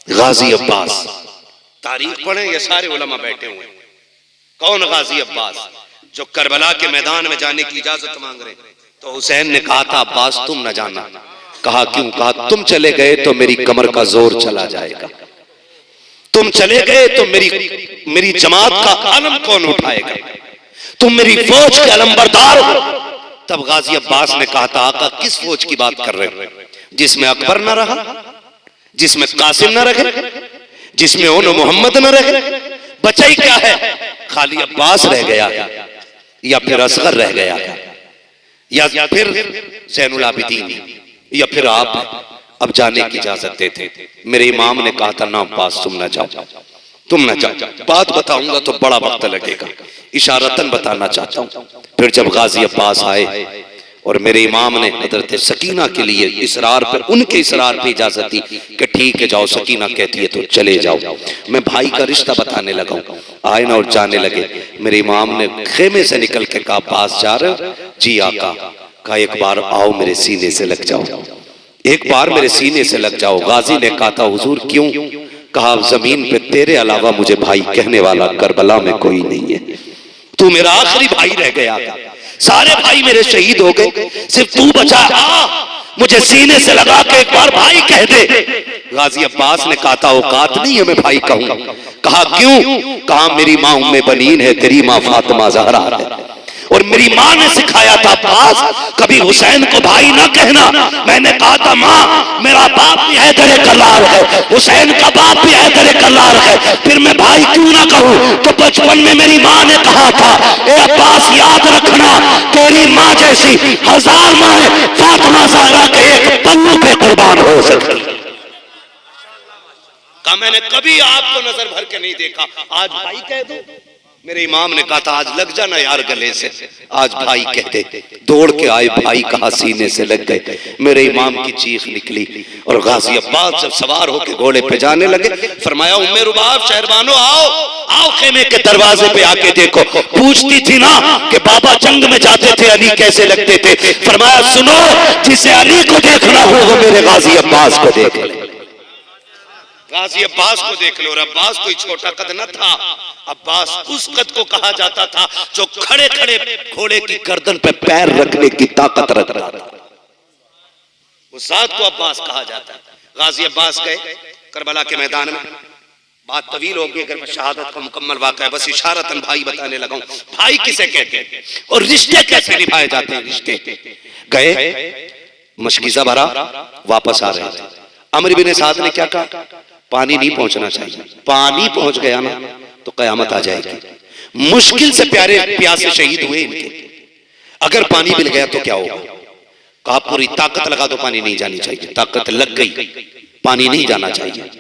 गाजी अब्बास, तारीख पढ़े, ये सारे उलमा बैठे हुए। कौन गाजी अब्बास? जो करबला के मैदान में जाने की इजाजत मांग रहे। तो हुसैन ने कहा था अब्बास तुम न जाना। कहा क्यों? कहा तुम चले गए तो मेरी कमर का जोर चला जाएगा, तुम चले गए तो मेरी जमात का आलम कौन उठाएगा, तुम मेरी फौज के अलंबरदार हो। तब गाजी अब्बास ने कहा था आका किस फौज की बात कर रहे हो? जिसमें अकबर न रहा, जिसमें कासिम न रहे, जिसमें ओनो मोहम्मद न रहे, बचा ही क्या है? खाली अब्बास रह गया या फिर असगर रह गया या फिर ज़ैनुल आबिदीन या फिर आप। अब जाने की इजाजत देते। मेरे इमाम ने कहा था ना अब्बास तुम ना जाओ, तुम ना जाओ। बात बताऊंगा तो बड़ा वक्त लगेगा, इशारतन बताना चाहता हूं। फिर जब गाजी अब्बास आए और मेरे इमाम ने हजरत सकीना के लिए इसरार पर, उनके इसरार पर इजाजत दी कि ठीक है जाओ, सकीना कहती है तो चले जाओ। मैं भाई का रिश्ता बताने लगा, आए ना और जाने लगे। मेरे इमाम ने खेमे से निकल के कहा अब्बास जा रहे हो? जी आका। कहा एक बार आओ मेरे सीने से लग जाओ, एक बार मेरे सीने से लग जाओ। गाजी ने कहा था हुजूर क्यों? कहा जमीन पे तेरे अलावा मुझे भाई कहने वाला करबला में कोई नहीं है, तू मेरा आखिरी भाई रह गया, सारे भाई मेरे शहीद हो गए, सिर्फ तू बचा। मुझे सीने से लगा के एक बार भाई कह दे। गाजी अब्बास ने कहा था औकात नहीं है मैं भाई कहूं। कहा क्यों? कहा मेरी माँ उम्मे बनीन है, तेरी माँ फातिमा ज़हरा है, और मेरी माँ ने सिखाया था अब्बास कभी हुसैन को भाई ना कहना। मैंने कहा था माँ मेरा बाप भी हैदर कल्लार है, हुसैन का बाप भी हैदर कल्लार है, फिर मैं भाई क्यों ना कहूँ? तो बचपन में मेरी माँ ने कहा था ए अब्बास याद रखना तेरी माँ जैसी 1000 माँ फातिमा ज़हरा के एक पल्लू पे कुर्बान हो सके। कहा मैंने कभी आपको नजर भर के नहीं देखा, आज भाई कह दो। मेरे इमाम ने कहा था आज लग जाना यार गले से, आज भाई कहते। दौड़ के आए, भाई कहा सीने से लग गए। मेरे इमाम की चीख निकली और गाजी अब्बास जब सवार होकर घोड़े पे जाने लगे फरमाया उम्मे रुबाब शहरबानो आओ, आओ खेमे के दरवाजे पे आके देखो। पूछती थी ना कि बाबा जंग में जाते थे अली कैसे लगते थे? फरमाया सुनो जिसे अली को देखना हो वो मेरे गाजी अब्बास को देख ले, गाजी अब्बास को देख लो। और अब्बास कोई छोटा कद न था, अब्बास उस कद को कहा जाता था जो खड़े खड़े घोड़े की गर्दन पे पैर रखने की ताकत रखता था, उस जात को अब्बास कहा जाता है। गाजी अब्बास गए करबला के मैदान में। बात तवील होगी अगर मैं शहादत का मुकम्मल वाक़या बस इशारतन भाई बताने लगा हूं। भाई किसे कहते हैं और रिश्ते कैसे निभाए जाते हैं? रिश्ते गए, मशकीज़ा भरा, वापस आ रहे थे। अमर बिन साद ने क्या कहा? पानी नहीं पहुंचना चाहिए, पानी पहुंच गया ना तो कयामत आ जाएगी। मुश्किल से प्यारे प्यासे शहीद हुए इनके, अगर पानी मिल गया तो क्या होगा? कहा पूरी ताकत लगा दो, पानी नहीं जानी चाहिए। ताकत लग गई, पानी नहीं जाना चाहिए।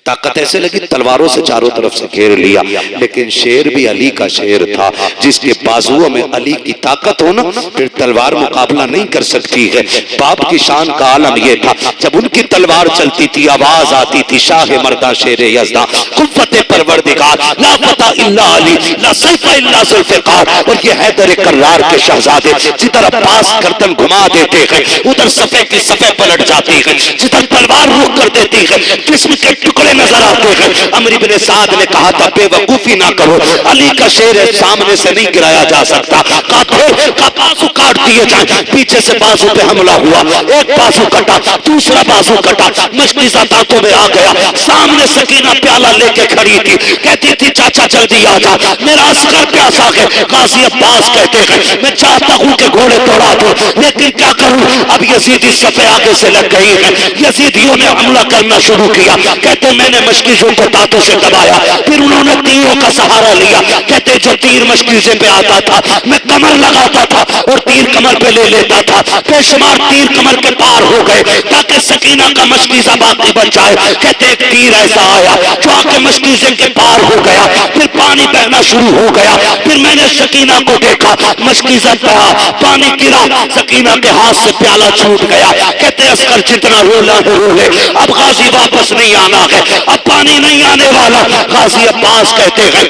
ताकत ऐसे लगी तलवारों से चारों तरफ से घेर लिया, लेकिन शेर भी अली का शेर था। जिसके बाजुओं में अली की ताकत हो ना फिर तलवार मुकाबला नहीं कर सकती है। बाप की शान का आलम यह था जब उनकी तलवार चलती थी आवाज आती थी शाह मर्दा शेर यज़दा कुव्वत परवरदिगार ला फता इल्ला अली ला सैफ इल्ला जुल्फ़िकार। और ये हैदर कर्रार के शहजादे जिधर अब्बास गर्दन घुमा देते हैं उधर सफे की सफे पलट जाती है, जिधर तलवार रुख कर देती है जिस्म के टुकड़े नजर आते हैं। अमर इब्न साद ने कहा था बेवकूफी ना करो, अली का शेर है सामने से नहीं गिराया जा सकता। का बाजू काट दिए जाए, पीछे से बाजू पे हमला हुआ, एक बाजू कटा, दूसरा बाजू कटा, मशकीज़ा दांतों में आ गया। सामने सकीना प्याला लेके खड़ी थी, कहती थी चाचा जल्दी आ जा मेरा अस्कर प्यासा है। गाजी अब्बास कहते हैं मैं चाहता हूं कि घोड़े तोड़ा दूं लेकिन क्या करूं, अब यजीदी सफे आगे से लग गई है। यजीदियों ने हमला करना शुरू किया। कहते मैंने मशकीज़ों को दांतों से दबाया, फिर उन्होंने तीरों का सहारा लिया। कहते जो तीर मशकीज़े पे आता था मैं कमर लगाता था और तीर कमर पे ले लेता था। बेशुमार तीर कमर के पार हो गए ताकि सकीना का मशकीज़ा बाकी बच जाए। कहते एक तीर ऐसा आया जो आके मशकीज़े के पार हो गया, फिर पानी बहना शुरू हो गया। फिर मैंने सकीना को देखा, मशकीज़ा बहा, पानी गिरा, सकीना के हाथ से प्याला छूट गया। कहते अस्कर जितना रोला है रोले, अब गाजी वापस नहीं आना है, अब पानी नहीं आने वाला। गाजी अब्बास कहते हैं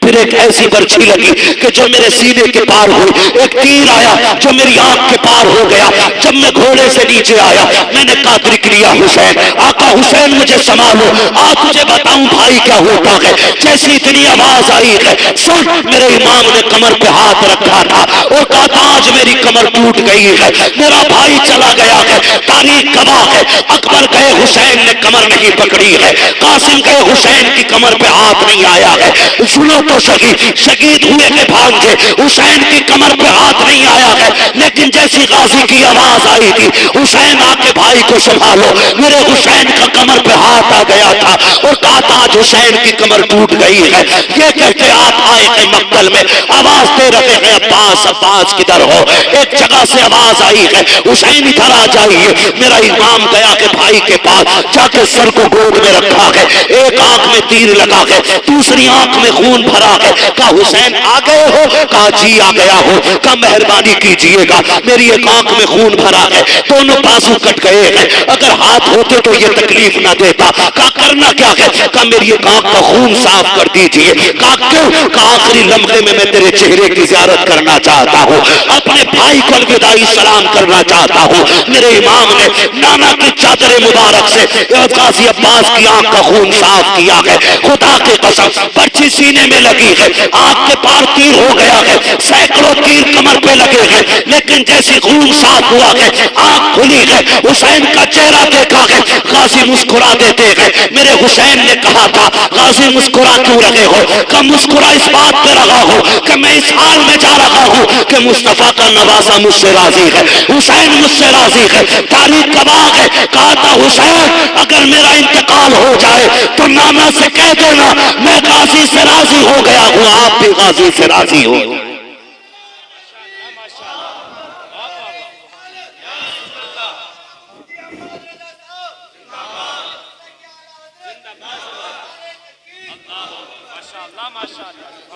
फिर एक ऐसी बर्छी लगी कि जो मेरे सीने के पार हुई, एक तीर आया जो मेरी आंख के पार हो गया। जब मैं घोड़े से नीचे आया मैंने कादरी किया, हुसैन आका हुसैन मुझे संभालो, आज तुझे बताऊं भाई क्या होता है। जैसी इतनी आवाज आई है, सुन, मेरे इमाम ने कमर पे हाथ रखा था और कहा था आज मेरी कमर टूट गई है, मेरा भाई चला गया है। तारीख गवाह है, अकबर गए हुसैन ने कमर नहीं पकड़ी है, कासिम गए हुसैन की कमर पे हाथ नहीं आया है। सुनो तो सही, शहीद हुए के भांजे हुसैन की कमर पे हाथ नहीं आया है, लेकिन जैसी गाजी की आवाज आई थी, हुसैन आके भाई को संभालो, मेरे हुसैन का कमर पे हाथ आ गया था और कहा था आज हुसैन की कमर टूट गई है। ये कहते आप आए हैं मक्तल में, आवाज दे रहे हैं अब्बास अब्बास किधर हो। एक जगह से आवाज आई है हुसैन इधर आ जाइए। मेरा इमाम गया के भाई के पास जाके सर को गोद में रखा है, एक आंख में तीर लगा है, दूसरी आंख में खून भरा है। कहा हुसैन आ गए हो? कहा जी आ गया हो। कहा मेहरबानी कीजिएगा, मेरी एक आंख में खून भरा है, दोनों बाजू कट गए हैं, अगर हाथ होते तो ये तकलीफ ना देता। कहा करना क्या है? कहा मेरी एक आंख का खून साफ कर दीजिए। कहा क्यों? कहा आखिरी लम्हे में मैं तेरे चेहरे की ज़ियारत करना चाहता हूँ, अपने भाई को अलविदाई सलाम करना चाहता हूँ। मेरे इमाम ने नाना की चादर मुबारक से गाजी अब्बास की आंख का खून साफ किया है। खुदा की कसम पर्ची सीने में लगी है, आंख के पार तीर हो गया है, सैकड़ों तीर कमर पे लगे हैं, लेकिन जैसे खून साफ हुआ है आंख खुली है, हुसैन का चेहरा देखा है, गाजी मुस्कुरा देते हैं। मेरे हुसैन ने कहा था गाजी मुस्कुरा क्यों रहे हो? कि मुस्कुरा इस बात पे रहा हो कि मैं इस हाल में जा रहा हूं कि मुस्तफा का नवासा मुझसे राजी है, हुसैन मुझसे राजी है। तारीख गवाह है, कहा था हुसैन अगर मेरा इंतकाल हो जाए तो नाना से कह देना मैं गाजी से राजी हो गया हूं, आप भी गाजी से राजी हो।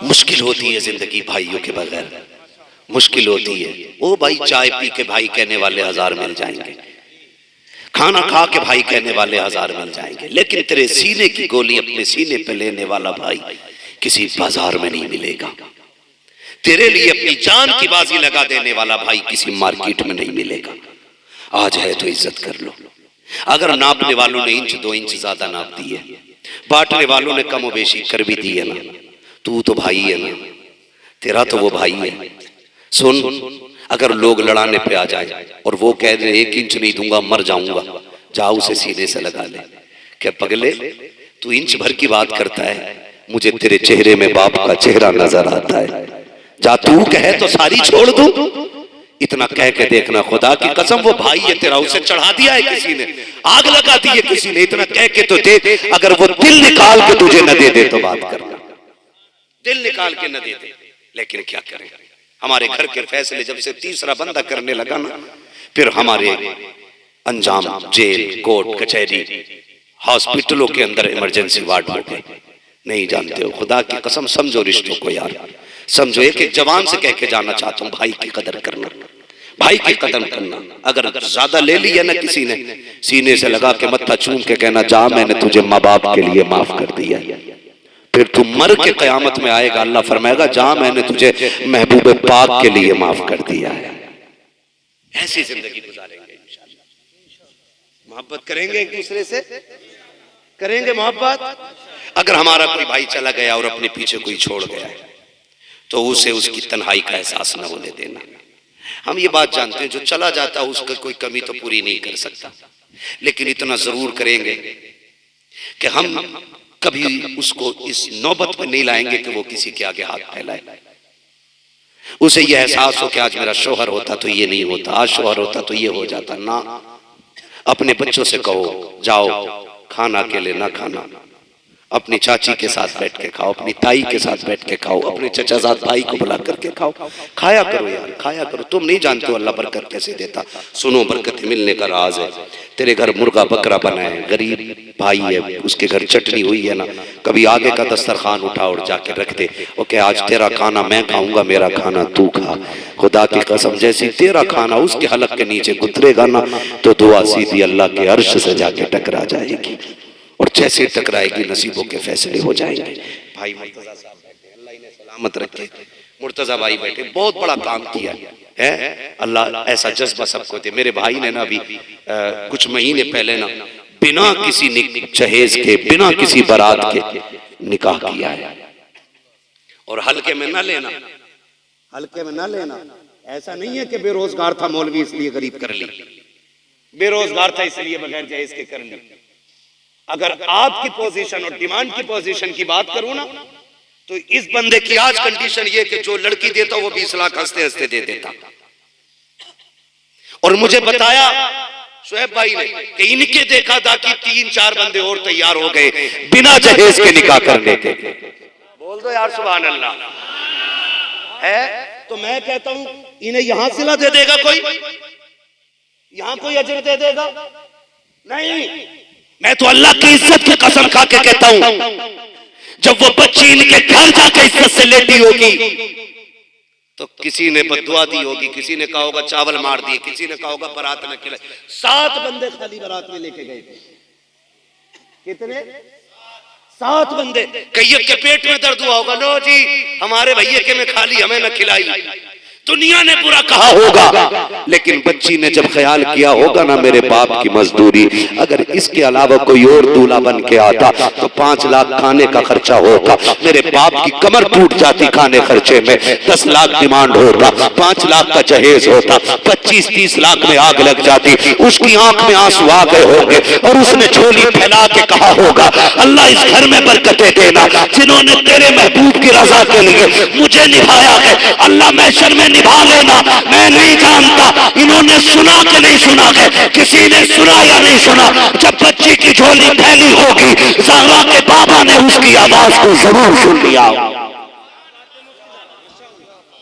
मुश्किल होती है जिंदगी भाइयों के बगैर, मुश्किल होती है। ओ भाई चाय पी के भाई कहने वाले हजार मिल जाएंगे, खाना खा के भाई कहने वाले हजार मिल जाएंगे, लेकिन तेरे सीने की गोली अपने सीने पे लेने वाला भाई किसी बाजार में नहीं मिलेगा। तेरे लिए अपनी जान की बाजी लगा देने वाला भाई किसी मार्केट में नहीं मिलेगा। आज है तो इज्जत कर लो। अगर नापने वालों ने इंच दो इंच ज्यादा नाप दी है, बांटने वालों ने कम बेशी कर भी दी है ना, तू तो भाई है ना, तेरा तो वो भाई है। सुन, अगर लोग लड़ाने पे आ जाए और वो कह दे 1 इंच नहीं दूंगा मर जाऊंगा, जाओ उसे सीने से लगा ले। क्या पगले तू इंच भर की बात करता है, मुझे तेरे चेहरे में बाप का चेहरा नजर आता है। जा तू कहे तो सारी छोड़ दूं, इतना कह के देखना खुदा की कसम वो भाई है तेरा, उसे चढ़ा दिया है किसी ने, आग लगा दी है किसी ने, इतना कह के तो दे। अगर वो दिल निकाल के तुझे न दे दे तो बात करना, दिल निकाल के न दे दे। लेकिन क्या करें, हमारे घर के फैसले जब से तीसरा बंदा करने लगा ना, फिर हमारे अंजाम जेल कोर्ट कचहरी हॉस्पिटलों के अंदर इमरजेंसी वार्ड हो गए। नहीं जानते हो, खुदा की कसम समझो रिश्तों को यार, समझो। एक जवान से कह के जाना चाहता हूँ, भाई की कदर करना, भाई की कदर करना। अगर ज्यादा ले लिया ना किसी ने, सीने से लगा के मत्था चूम के कहना जा मैंने तुझे माँ बाप के लिए माफ कर दिया। फिर तू मर के कयामत में आएगा, अल्लाह फरमाएगा जा मैंने तुझे महबूब पाक के लिए माफ कर दिया है। ऐसी जिंदगी गुजारेंगे इंशाअल्लाह, मोहब्बत करेंगे एक दूसरे से, करेंगे मोहब्बत। अगर हमारा कोई भाई चला गया और अपने पीछे कोई छोड़ गया है तो उसे उसकी तन्हाई का एहसास न होने देना। हम ये बात जानते हैं जो चला जाता है उसका कोई कमी तो पूरी नहीं कर सकता, लेकिन इतना जरूर करेंगे कि हम कभी उसको इस नौबत में नहीं लाएंगे कि वो किसी के आगे हाथ फैलाए। उसे ये एहसास हो कि आज मेरा शोहर होता तो ये नहीं होता, आज शोहर होता तो ये हो जाता ना। अपने बच्चों से कहो जाओ खाना अकेले ना खाना, अपनी चाची के साथ बैठ के खाओ, अपनी ताई के साथ बैठ के खाओ, अपने चचाजाद भाई को बुला करके खाओ, खाया करो यार, खाया करो। तुम नहीं जानते हो अल्लाह बरकत कैसे देता। सुनो, बरकत मिलने का राज है। तेरे घर मुर्गा बकरा बना है, गरीब भाई है, उसके घर चटनी हुई है ना, कभी आगे का दस्तरखान उठा और जाके रख दे, ओके आज तेरा खाना मैं खाऊंगा, मेरा खाना तू खा। खुदा की कसम जैसी तेरा खाना उसके हलक के नीचे गुजरेगा ना तो दुआ सीधी अल्लाह के अर्श से जाके टकरा जाएगी, और जैसे टकराएगी नसीबों के फैसले हो जाएंगे। भाई मुर्तजा साहब बैठे, अल्लाह इन्हें मत रखे। मुर्तजा भाई बैठे, बहुत बड़ा काम किया है, अल्लाह ऐसा जज्बा सबको दे। मेरे भाई ने ना अभी कुछ महीने पहले ना बिना किसी जहेज के, बिना किसी बारात के निकाह किया है। और हल्के में ना लेना, हल्के में ना लेना। ऐसा नहीं है कि बेरोजगार था मौलवी इसलिए गरीब कर ली, बेरोजगार था इसलिए बगैर जहेज के कर ली। अगर आपकी पोजीशन और डिमांड की पोजीशन की बात करूं ना, तो इस बंदे की आज कंडीशन ये कि जो लड़की देता वो 20 लाख हंसते हंसते दे देता। और मुझे बताया शुएब भाई ने कि इनके देखा था कि 3-4 बंदे और तैयार हो गए बिना जहेज के निकाह करने के। बोल दो यार सुभान अल्लाह है। तो मैं कहता हूं इन्हें यहां सिला दे देगा कोई, यहां कोई अजर दे देगा? नहीं। मैं तो अल्लाह की इज्जत की कसम खा के कहता हूं, जब वो बच्ची इनके घर जाकर इज्जत से लेटी होगी तो किसी ने बदुआ दी होगी, किसी ने कहा होगा चावल मार दिए, किसी ने कहा होगा बारात न खिलाए। 7 बंदे खाली बारात में लेके गए। कितने? 7 बंदे। कईयों के पेट में दर्द हुआ होगा, लो जी हमारे भैया के में खाली, हमें न खिलाई। दुनिया ने बुरा कहा होगा, लेकिन बच्ची ने जब ख्याल किया होगा ना मेरे बाप की मजदूरी, अगर इसके अलावा कोई और दूल्हा बन के आता तो 5 लाख खाने का खर्चा होता, मेरे बाप की कमर टूट जाती खाने खर्चे में, 10 लाख डिमांड होता, 5 लाख का जहेज होता, 25-30 लाख में आग लग जाती। उसकी आंख में आंसू आ गए होंगे और उसने झोली फैला के कहा होगा, अल्लाह इस घर में बरकतें देना, जिन्होंने तेरे महबूब की रजा के लिए मुझे निभाया है, अल्लाह महशर में निभा लेना। मैं नहीं जानता इन्होंने सुना कि नहीं सुना है, किसी ने सुना या नहीं सुना, जब बच्ची की झोली फैली होगी ज़हरा के बाबा ने उसकी आवाज को जरूर सुन लिया।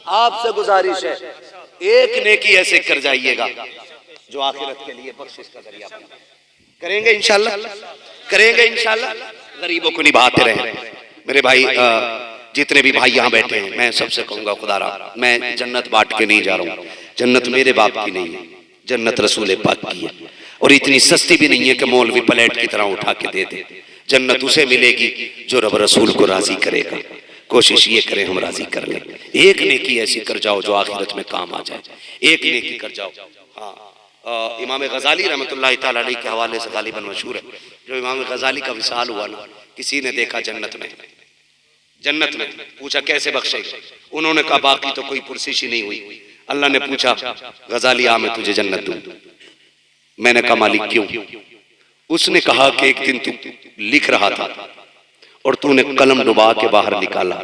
आपसे गुजारिश है, एक नेकी ऐसे कर जाइएगा जो आखिरत के लिए बख्शिश का जरिया बने। करेंगे इंशाल्लाह, करेंगे इंशाल्लाह, गरीबों को निभाते रहे। मेरे भाई जितने भी भाई यहाँ बैठे हैं, मैं सबसे कहूंगा खुदारा, मैं जन्नत बांट के नहीं जा रहा हूँ, जन्नत मेरे बाप की नहीं है, जन्नत रसूल पाक की है। और इतनी सस्ती भी नहीं है कि मौलवी प्लेट की तरह उठा के दे दे। जन्नत उसे मिलेगी जो रब रसूल को राजी करेगा। कोशिश ये करें हम राजी कर लें। एक नेकी ऐसी कर जाओ जो आखिरत में काम आ जाए, एक नेकी कर जाओ। हाँ, इमाम गजाली रहमतुल्लाह तआला अलैह के हवाले से गालिबन मशहूर है, जो इमाम गजाली का विसाल हुआ ना, किसी ने देखा जन्नत में, जन्नत में पूछा कैसे बख्शेगा, उन्होंने कहा बाकी तो कोई पुरसिश ही नहीं हुई। अल्लाह ने पूछा गजाली आ मैं तुझे जन्नत दूं। मैंने कहा मालिक क्यों? उसने कहा कि एक दिन तू लिख रहा था और तूने कलम डुबा के बाहर निकाला,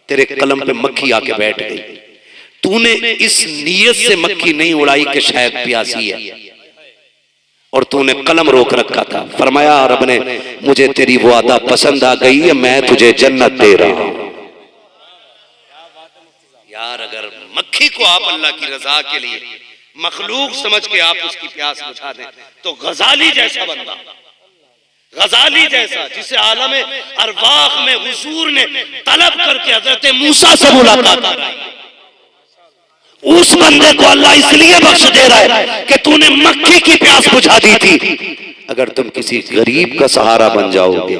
तेरे कलम पे मक्खी आके बैठ गई, तूने इस नीयत से मक्खी नहीं उड़ाई कि शायद प्यासी है, और तूने कलम रोक रखा था। फरमाया रब ने मुझे तेरी वो अदा पसंद आ गई है, मैं तुझे जन्नत दे रहा हूं। यार अगर मक्खी को आप अल्लाह की रजा के लिए मखलूक समझ के आप उसकी प्यास बुझा दें, तो गजाली जैसा बंदा, गजाली जैसा जिसे आलम अरवाह में हुजूर ने तलब करके हजरत मूसा से मुलाकात कराई, उस बंदे को अल्लाह इसलिए बख्श दे रहा है कि तूने मक्खी की प्यास बुझा दी थी। अगर तुम किसी गरीब का सहारा बन जाओगे,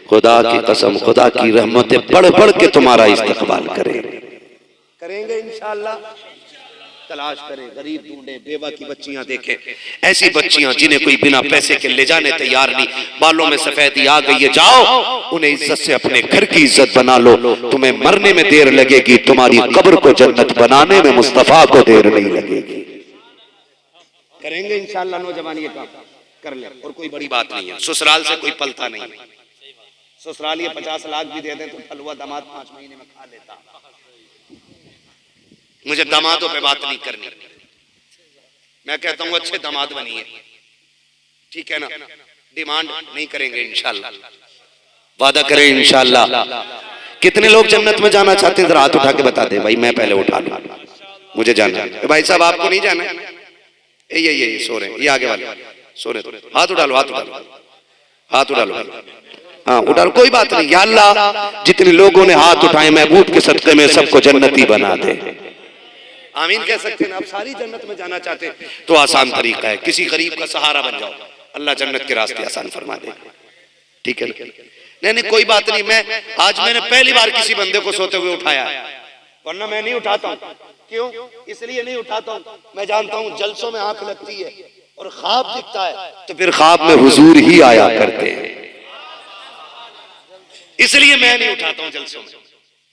खुदा की कसम खुदा की रहमतें बढ़ बढ़ के तुम्हारा इस्तकबाल करेंगे इंशाअल्लाह। तलाश करें, गरीब ढूंढे, बेवा की बच्चियां देखें, ऐसी बच्चियां जिन्हें कोई बिना पैसे के ले जाने तैयार नहीं, बालों में सफेदी आ गई है, जाओ उन्हें इज्जत से अपने घर की इज्जत बना लो। तुम्हें मरने में देर लगेगी, तुम्हारी कब्र को जन्नत बनाने में मुस्तफा को देर नहीं लगेगी। करेंगे इंशाअल्लाह, नौजवान ये काम कर ले। और कोई बड़ी बात नहीं है, ससुराल से कोई पलता नहीं है। ससुराल ये 50 लाख भी दे दे तो फलुआ दामाद 5 महीने में खा लेता। मुझे दामादों पे बात नहीं करनी, मैं कहता हूँ अच्छे दामाद बनिए, ठीक है ना, डिमांड नहीं करेंगे इंशाल्लाह, वादा करें इंशाल्लाह। कितने लोग जन्नत में जाना चाहते हैं, हाथ उठा के बता दे भाई, मैं पहले उठा लूं, मुझे जाना है। भाई साहब आपको नहीं जाना? ये सो रहे हैं, ये आगे वाले सो रहे, हाथ उठा लो, हाथ उठा लो, हाथ उठा लो, हाँ उठा लो, कोई बात नहीं। या अल्लाह जितने लोगों ने हाथ उठाए महबूब के सदक़े में सबको जन्नती बना दे। आमीन कह सकते हैं। आप सारी जन्नत में जाना चाहते हैं तो आसान तरीका है, किसी गरीब का सहारा बन जाओ, अल्लाह जन्नत के रास्ते आसान फरमा दे। ठीक है नहीं नहीं कोई बात नहीं। मैं आज मैंने पहली बार किसी बंदे को सोते हुए उठाया है, वरना मैं नहीं उठाता हूं। क्यों? इसलिए नहीं उठाता हूं, मैं जानता हूं जलसों में आंख लगती है और ख्वाब दिखता है तो फिर ख्वाब में हुजूर ही आया करते हैं, इसलिए मैं नहीं उठाता हूं जलसों में।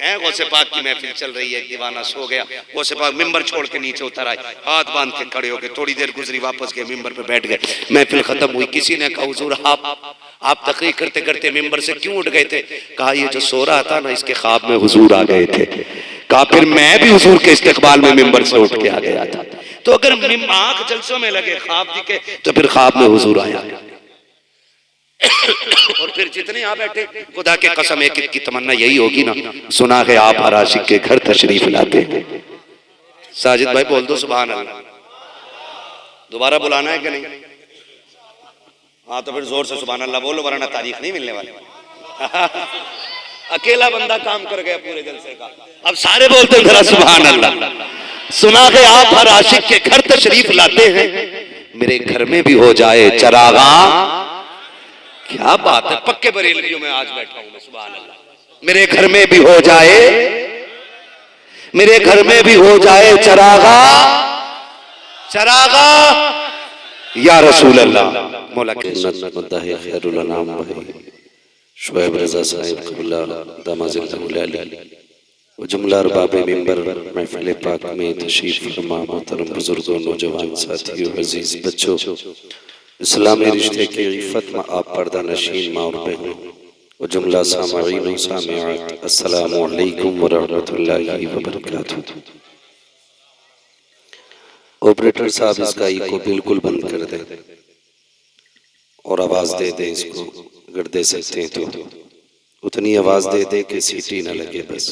गौसे पाक की महफिल चल रही है, दीवाना सो गया, गौसे पाक मिंबर छोड़ के नीचे उतर आए, हाथ बांध के खड़े हो गए, थोड़ी देर गुजरी वापस गए, मिंबर पे बैठ गए, महफिल खत्म हुई। किसी ने कहा हुजूर आप तकरीर करते करते मिंबर से क्यों उठ गए थे? कहा ये जो सो रहा था ना इसके ख्वाब में हुजूर आ गए थे। कहा फिर मैं भी हुजूर के इस्तिकबाल में मिंबर से उठ के आ गया था। तो अगर आंख जलसों में लगे, ख्वाब दिखे, तो फिर ख्वाब में हुजूर आया। और फिर जितने यहाँ बैठे, खुदा के कसम एक की तमन्ना यही होगी ना, सुना है आप हर आशिक के घर तशरीफ लाते हैं। साजिद भाई बोल दो सुभान अल्लाह। दोबारा बुलाना है कि नहीं? हाँ तो फिर जोर से सुभान अल्लाह बोलो, वरना तारीख नहीं मिलने वाली। अकेला बंदा काम कर गया पूरे जलसे का, अब सारे बोलते हैं सुभान अल्लाह। सुना है आप हर आशिक के घर तशरीफ लाते हैं, मेरे घर में भी हो जाए चरागा। क्या बात है, पक्के बरेलियों में आज बैठा हूं मैं, सुभान अल्लाह। मेरे घर में भी हो जाए, मेरे घर में भी हो जाए चरागा, चरागा या रसूल अल्लाह। मौला के मुद्दा है खैरुल अनाम भाई शुएब रजा साहिब क़िबला दामाज़िल्लाहुल वो जुमला अरबाब मिंबर महफिल पाक में तशरीफ फरमा, मोहतरम बुजुर्गों, नौजवान साथियों, अजीज बच्चों, इस्लामी रिश्ते की इफ़्फ़त में आप पर्दा नशीन माँ और बहनों और जुमला सामईन और सामिआत, अस्सलामु अलैकुम व रहमतुल्लाहि व बरकातुहू। ऑपरेटर साहब इसका इको बिल्कुल बंद कर दें और आवाज दे दें इसको, अगर दे सकते हैं तो उतनी आवाज दे दे कि सीटी ना लगे, बस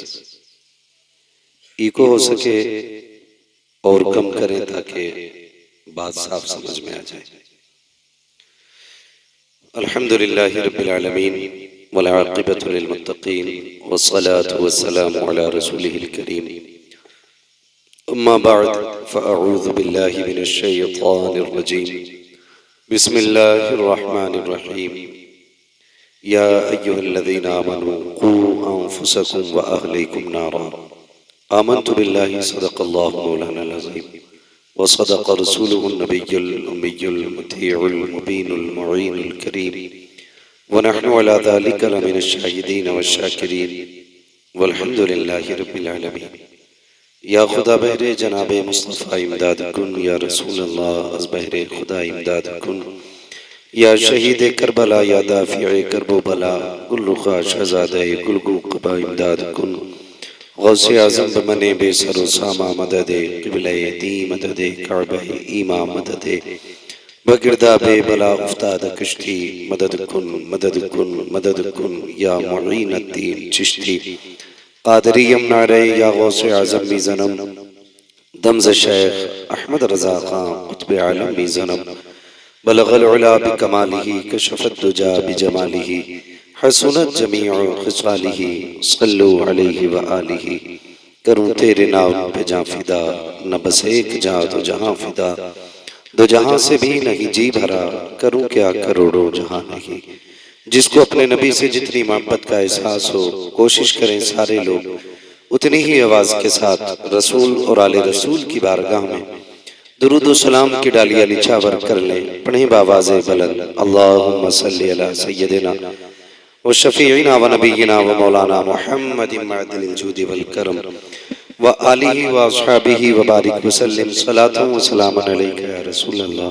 इको हो सके और कम करें ताकि बात साफ समझ में आ जाए। अल्हम्दुलिल्लाहि रब्बिल आलमीन वल आक़िबतु लिल मुत्तक़ीन वस्सलातु वस्सलामु अला रसूलिहिल करीम, अम्मा बअद फ़अऊज़ु बिल्लाहि मिनश शैतानिर रजीम, बिस्मिल्लाहिर रहमानिर रहीम। या अय्युहल्लज़ीना आमनू क़ू अन्फुसकुम व अहलीकुम नारा, आमन्तु बिल्लाहि सदक़ल्लाहु मौलानाल अज़ीम व सदक़ रसूलुहुन नबियुल उम्मियुल मुतीउल मुबीनुल मुईनुल करीम व नहनु अला ज़ालिका लमिनश शाहिदीन वश्शाकिरीन वल्हम्दुलिल्लाहि रब्बिल आलमीन। या खुदा बहरे जनाबे मुस्तफ़ा इमदाद कुन, या रसूल अल्लाह अज़ बहरे खुदा इमदाद कुन, या शहीद करबला, या दाफ़िए करबो बला, गुल्लुखा शहज़ादे गुलगु क़बा इमदाद कुन, गौसे आज़म बमने बेसरो सामा मददे, क़िबले दी मददे, काबे ईमा मददे, बगिरदा बे बला उफ्ताद कश्ती, मदद कुन मदद कुन मदद कुन, या मुईनुद्दीन चिश्ती क़ादरियम नारे, या गौसे आज़म भी ज़नम, दमज़ शेख अहमद रज़ा खां क़ुत्ब आलम भी ज़नम, बलगल उला बिकमालिही कशफ़त दुजा बिजमालिही, हसनत जमीउ ख़िसालिही, सल्लु अलैहि व आलिही। करूँ तेरे नाम पे जाँ फिदा, न बस एक जाँ दो जहाँ फिदा, दो जहाँ से भी नहीं जी भरा, करूँ क्या करोड़ों जहाँ नहीं। जिसको अपने नबी से जितनी मोहब्बत का एहसास हो, कोशिश करें सारे लोग उतनी ही आवाज के साथ रसूल और आले रसूल की बारगाह में दुरूद व सलाम की डालियां निछावर कर लें। पढ़ें बावाज़े बुलंद, अल्लाहुम्मा सल्ली अला सय्यदिना व शफीइना व नबीना व मौलाना मुहम्मदिन मअदिल जूदि वल करम व आलिहि व अस्हाबिहि व बारिक वसल्लम, सलातु व सलामुन अलैका या रसूल अल्लाह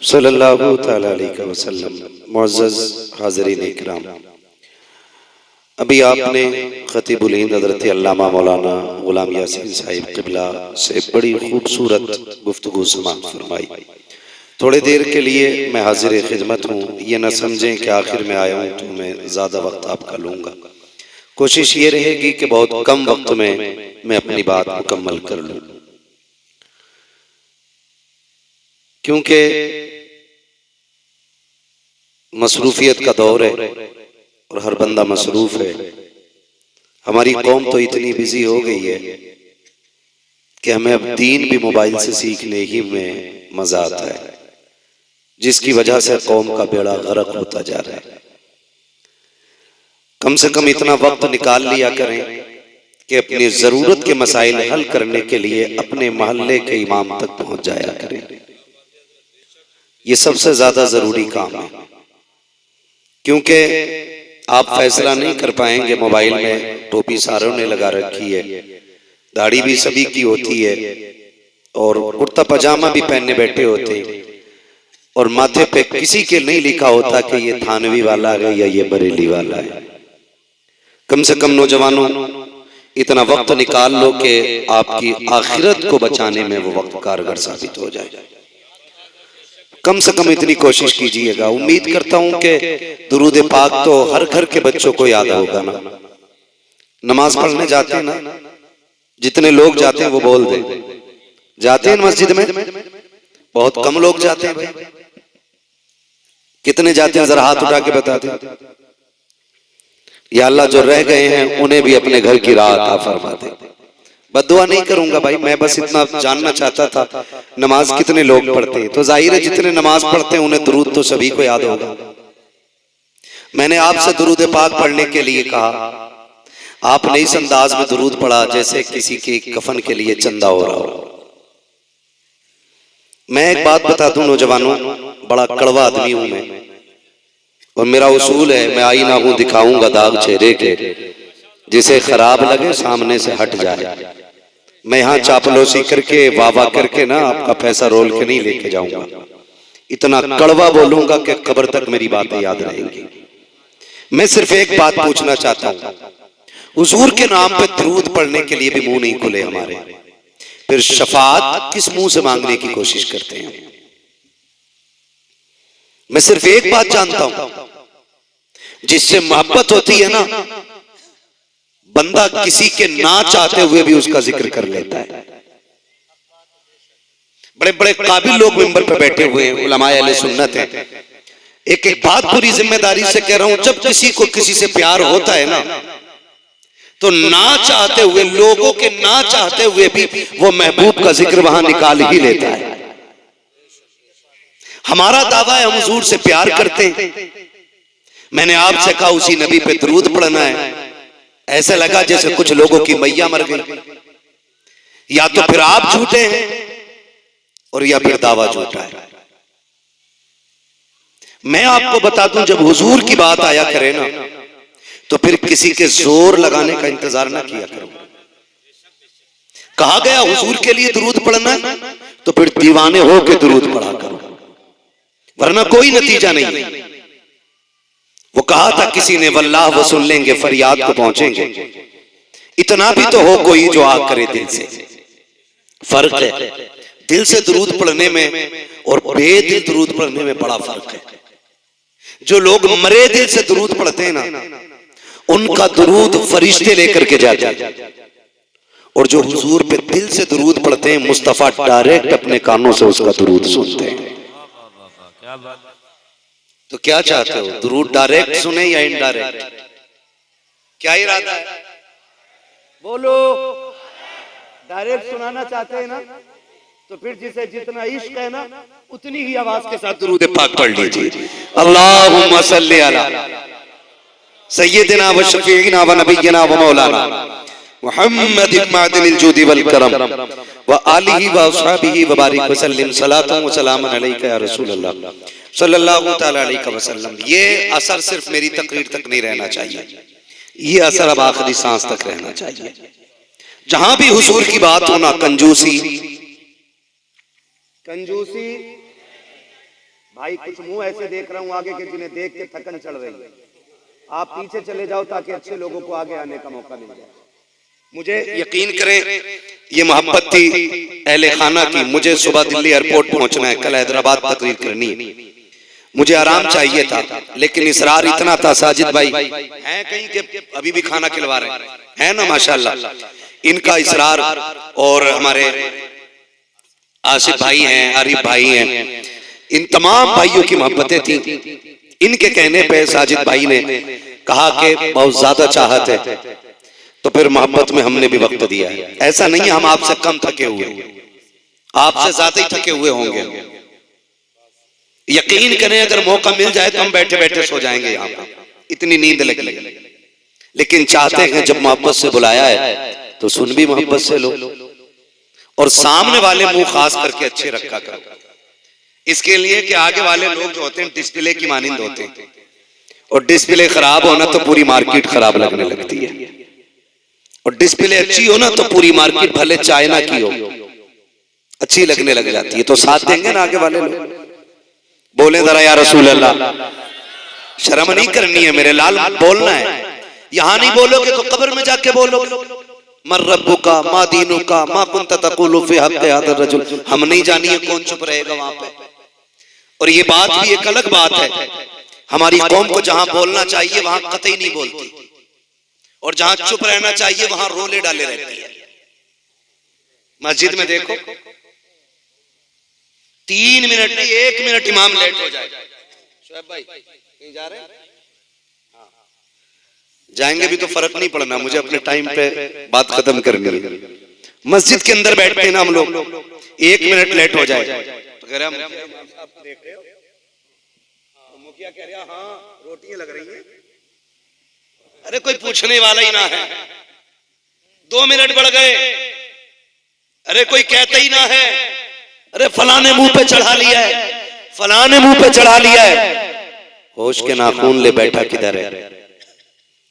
सल्लल्लाहु तआला अलैहि वसल्लम। मुअज़्ज़ज़ हाज़िरीन इकराम, अभी आपने खतीबुल हिंद हज़रत अल्लामा मौलाना गुलाम यासीन साहिब क़िबला से बड़ी खूबसूरत गुफ्तगू समाअत फरमाई। थोड़ी देर के लिए मैं हाजिर खिदमत हूँ, ये न समझें कि आखिर में आया हूँ तो मैं ज़्यादा वक्त आपका लूँगा। कोशिश ये रहेगी कि बहुत कम वक्त में मैं अपनी बात मुकम्मल कर लूँ, क्योंकि मसरूफियत का दौर है और हर बंदा मसरूफ है। हमारी कौम तो इतनी बिजी हो गई है कि हमें अब दीन भी मोबाइल से सीखने ही में मजा आता है, जिसकी वजह से कौम का बेड़ा गर्क होता जा रहा है। कम से कम इतना वक्त निकाल लिया करें कि अपनी जरूरत के मसाइल हल करने के लिए अपने मोहल्ले के इमाम तक पहुंच जाया करें। ये सबसे ज्यादा जरूरी काम है, क्योंकि आप फैसला नहीं कर पाएंगे। मोबाइल में टोपी सारों ने लगा रखी है, दाढ़ी भी सभी की होती है और कुर्ता पजामा भी पहनने बैठे होते हैं, और माथे पे किसी के नहीं लिखा होता कि ये थानवी वाला है या ये बरेली वाला है। कम से कम नौजवानों, इतना वक्त निकाल लो कि आपकी आखिरत को बचाने में वो वक्त कारगर साबित हो जाए। कम से कम इतनी कोशिश कीजिएगा। उम्मीद करता हूं कि दुरूद पाक तो हर घर के बच्चों को याद होगा ना। नमाज पढ़ने जाते हैं ना, जितने लोग जाते हैं वो बोल दें, जाते हैं मस्जिद में? बहुत कम लोग जाते हैं भाई। कितने जाते हैं जरा हाथ उठा के बता दें। या अल्लाह जो रह गए हैं उन्हें भी अपने घर की राह अता फरमा दे। बद्दुआ नहीं करूंगा भाई, मैं बस इतना जानना चाहता था नमाज कितने लोग पढ़ते हैं। तो जाहिर है जितने नमाज पढ़ते हैं उन्हें दुरूद तो सभी को याद होगा। मैंने आपसे दुरूद पाक पढ़ने के लिए कहा, आपने इस अंदाज में दुरूद पढ़ा जैसे किसी के कफन के लिए चंदा हो रहा हो। मैं एक बात बता दूं नौजवानों, बड़ा कड़वा आदमी हूं मैं, और मेरा उसूल है मैं आईना हूं दिखाऊंगा दाग चेहरे के, जिसे खराब लगे सामने से हट जाए। मैं यहाँ चापलूसी करके वाह वाह करके ना आपका पैसा रोल के नहीं लेके जाऊंगा। इतना कड़वा बोलूंगा कि कब्र तक मेरी बातें याद रहेंगी। मैं सिर्फ एक बात पूछना चाहता हूँ, हुजूर के नाम पे दरूद पढ़ने के लिए भी मुंह नहीं खुले हमारे, फिर शफाअत किस मुंह से मांगने की कोशिश करते हैं? मैं सिर्फ एक बात जानता हूं, जिससे मोहब्बत होती है ना, बंदा किसी के ना चाहते हुए भी उसका जिक्र कर लेता है। बड़े बड़े काबिल लोग मिंबर पे बैठे हुए हैं, उलमाए अहले सुन्नत हैं। एक एक बात पूरी जिम्मेदारी से कह रहा हूं, जब किसी को किसी से प्यार होता है ना, तो ना चाहते हुए, लोगों के ना चाहते हुए भी वो महबूब का जिक्र वहां निकाल ही लेता है। हमारा दावा है हम हुजूर से प्यार करते हैं। मैंने आपसे कहा उसी नबी पे दरूद पढ़ना है, ऐसा लगा जैसे कुछ लोगों की मैया मर गई। या तो फिर आप झूठे हैं और या फिर दावा झूठा है। मैं आपको बता दूं, जब हुजूर की बात आया करे ना, तो फिर किसी के जोर लगाने का इंतजार ना किया करो। कहा गया हुजूर के लिए दुरूद पढ़ना, तो फिर दीवाने हो के दुरूद पढ़ा करो, वरना कोई नतीजा नहीं। वो कहा था किसी ने, वल्लाह वो सुन लेंगे फरियाद को पहुंचेंगे। इतना भी तो हो कोई जो आग करे दिल से। फर्क है दिल से दुरूद पढ़ने में और बेदिल दुरूद पढ़ने में, बड़ा फर्क है। जो लोग मरे दिल से दुरूद पढ़ते हैं ना, उनका दुरूद फरिश्ते लेकर के जाते हैं, और जो हुजूर पे दिल से दुरूद पढ़ते हैं, मुस्तफा डायरेक्ट अपने कानों से उसका दुरूद सुनते हैं। तो क्या चाहते हो, दुरूद डायरेक्ट सुने या इनडायरेक्ट? क्या इरादा है? बोलो। डायरेक्ट सुनाना चाहते हैं ना, तो फिर जिसे जितना इश्क है ना, उतनी ही आवाज के साथ दुरूद पाक पढ़ लीजिए। अल्लाहुम्मा सल्ली अला सय्यिदिना व शफीइना व नबिय्यिना व मौलाना मुहम्मद मादिनिल जुदी वल करम व आलिहि व अस्हाबिहि व बारिक व सल्लिम सलातन व सलामन अलैका या रसूल अल्लाह सल्लल्लाहु तआला अलैहि वसल्लम। ये असर सिर्फ मेरी तकरीर तक नहीं रहना चाहिए, ये असर अब आखिरी सांस तक रहना चाहिए। जहां भी हुजूर की बात होना, कंजूसी कंजूसी भाई, कुछ मुंह ऐसे देख रहा हूं आगे के जिन्हें देख के थकन चढ़ रही है। आप पीछे चले जाओ ताकि अच्छे लोगों को आगे आने का मौका मिल जाए। मुझे यकीन करें, ये मोहब्बत थी अहले खाना की। मुझे सुबह दिल्ली एयरपोर्ट पहुंचना है, कल हैदराबाद तकरीर करनी है। मुझे आराम चाहिए था, लेकिन इसरार इतना था। साजिद भाई हैं कहीं के अभी भी खाना खिलवा रहे हैं ना, माशाल्लाह। इनका इसरार, और हमारे आसिफ भाई हैं, आरिफ भाई हैं, इन तमाम भाइयों की मोहब्बतें थी। इनके कहने पे साजिद भाई ने कहा कि बहुत ज्यादा चाहत है, तो फिर मोहब्बत में हमने भी वक्त दिया है। ऐसा नहीं है हम आपसे कम थके हुए, आपसे ज्यादा ही थके हुए होंगे। यकीन करें, अगर मौका मिल जाए तो हम बैठे बैठे सो जाएंगे यहाँ पर, इतनी नींद लगी। लेकिन चाहते हैं जब मोहब्बत से बुलाया है तो सुन भी मोहब्बत से लो, और सामने वाले मुंह खास करके अच्छे रखा करो। इसके लिए कि आगे वाले लोग जो होते हैं डिस्प्ले की मानिंद होते हैं, और डिस्प्ले खराब होना तो पूरी मार्केट खराब लगने लगती है, और डिस्प्ले अच्छी हो ना तो पूरी मार्केट भले चाइना की हो अच्छी लगने लग जाती है। तो साथ देंगे ना आगे वाले लोग? बोले जरा या रसूल अल्लाह, शर्म नहीं करनी है मेरे लाल, बोलना है। यहां नहीं बोलोगे तो कब्र में जाके बोलोगे, मर रब्बुका मा दीनुका मा कुंत तक़ूलु फी हक़्क़ि हाज़ा रजुल। हम नहीं जानिए कौन चुप रहेगा वहां पे। और ये बात भी एक अलग बात है, हमारी कौम को जहां बोलना चाहिए वहां कतई नहीं बोलती, और जहां चुप रहना चाहिए वहां रोले डाले रहती है। मस्जिद में देखो 3 मिनट नहीं 1 मिनट इमाम लेट हो जाए, शोएब भाई कहीं जा रहे हैं? जाएंगे भी तो फर्क नहीं पड़ना, मुझे अपने टाइम पे बात खत्म करनी है। मस्जिद के अंदर बैठते हैं ना हम लोग, 1 मिनट लेट हो जाए तो कह रहे हम देख रहे हो, मुखिया कह रहा हाँ रोटियां लग रही हैं। अरे कोई पूछने वाला ही ना है, 2 मिनट बढ़ गए, अरे कोई कहता ही ना है, अरे फलाने मुंह पे चढ़ा लिया है, फलाने मुंह पे चढ़ा लिया है। होश के नाखून ले बैठा किधर है?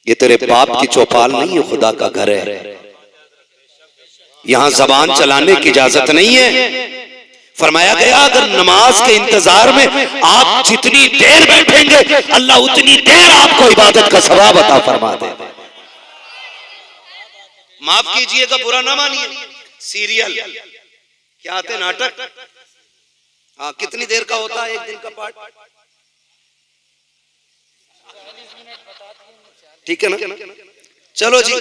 ये तेरे बाप की चौपाल नहीं है, खुदा का घर है। यहां जबान चलाने की इजाजत नहीं है। फरमाया गया अगर नमाज के इंतजार में आप जितनी देर बैठेंगे अल्लाह उतनी देर आपको इबादत का सवाब अता फरमा दे। माफ कीजिएगा, बुरा ना मानिए, सीरियल क्या आते नाटक, हाँ कितनी देर का होता है एक दिन का पाठ? ठीक है ना? चलो जी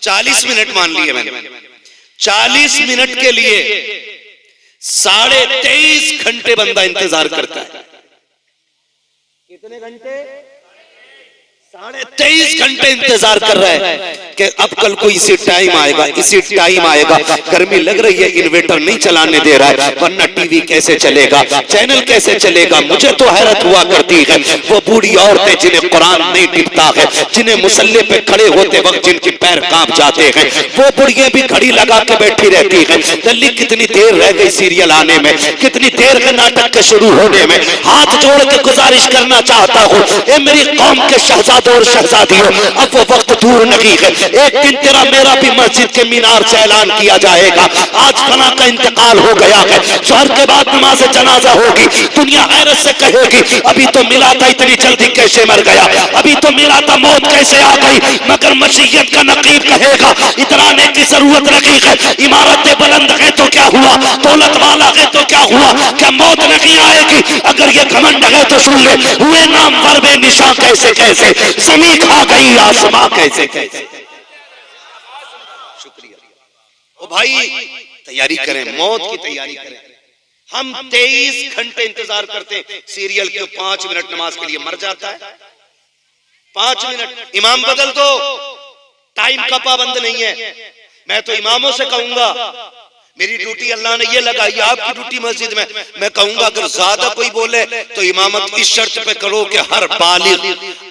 40 मिनट मान लिए मैंने। 40 मिनट के लिए 23.5 घंटे बंदा इंतजार करता है। कितने घंटे? 23.5 घंटे इंतजार कर रहा है कि अब कल को इसी टाइम आएगा, इसी टाइम आएगा। गर्मी लग रही है, इन्वर्टर नहीं चलाने दे रहा है, वरना टीवी कैसे चलेगा, चैनल कैसे चलेगा। मुझे तो हैरत हुआ करती है वो बूढ़ी औरतें जिन्हें कुरान नहीं टिकता है, जिन्हें मुसल्ले पे खड़े होते वक्त जिनके पैर कांप जाते हैं, वो बुढ़िया भी घड़ी लगा के बैठी रहती है। जल्दी कितनी देर रह गई सीरियल आने में, कितनी देर है नाटक के शुरू होने में। हाथ जोड़ के गुजारिश करना चाहता हूँ, ए मेरी कौम के शहजादों और शहजादियों, अब वो वक्त दूर नहीं है, एक दिन तेरा मेरा भी मस्जिद के मीनार से ऐलान किया जाएगा आज फला का इंतकाल हो गया है। शहर के बाद नमाज जनाजा होगी, दुनिया हैरत से कहेगी अभी तो मिला था, इतनी जल्दी कैसे मर गया, अभी तो मिला था, मौत कैसे आ गई। मगर मशीयत का नकीब कहेगा इतराने की जरूरत नहीं है, इमारतें बुलंद है तो क्या हुआ, दौलत वाला है तो क्या हुआ, क्या मौत नहीं आएगी। अगर ये घमंड है तो सुन ले, हुए नाम पर बेनिशान कैसे कैसे, ज़मीं खा गई आसमां कैसे कैसे। शुक्रिया। ओ भाई तैयारी करें, मौत की तैयारी करें। हम 23 घंटे इंतजार करते हैं सीरियल के, 5 मिनट नमाज के लिए मर जाता है। 5 मिनट इमाम बदल दो, टाइम का पाबंद नहीं है। मैं तो इमामों से कहूंगा, मेरी ड्यूटी अल्लाह ने ये लगाई, आपकी ड्यूटी मस्जिद में। मैं कहूंगा अगर ज्यादा कोई बोले तो इमामत इस शर्त पे करो कि हर बालिग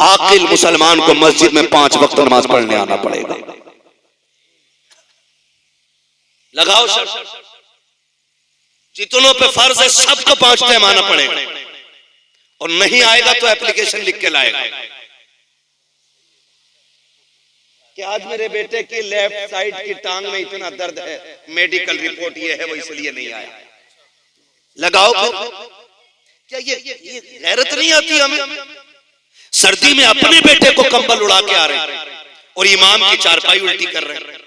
आकिल मुसलमान को मस्जिद में 5 वक्त नमाज पढ़ने आना पड़ेगा। लगाओ शर्त, जितनों पे फर्ज है सबको 5 टाइम आना पड़ेगा, और नहीं आएगा तो एप्लीकेशन लिख के लाएगा कि आज मेरे बेटे की लेफ्ट साइड की टांग में इतना दर्द है, मेडिकल रिपोर्ट ये है, वो इसलिए नहीं आया। लगाओ फिर। क्या ये गैरत नहीं आती हमें? सर्दी में अपने बेटे को कंबल उड़ा के आ रहे हैं और इमाम की चारपाई उल्टी कर रहे हैं।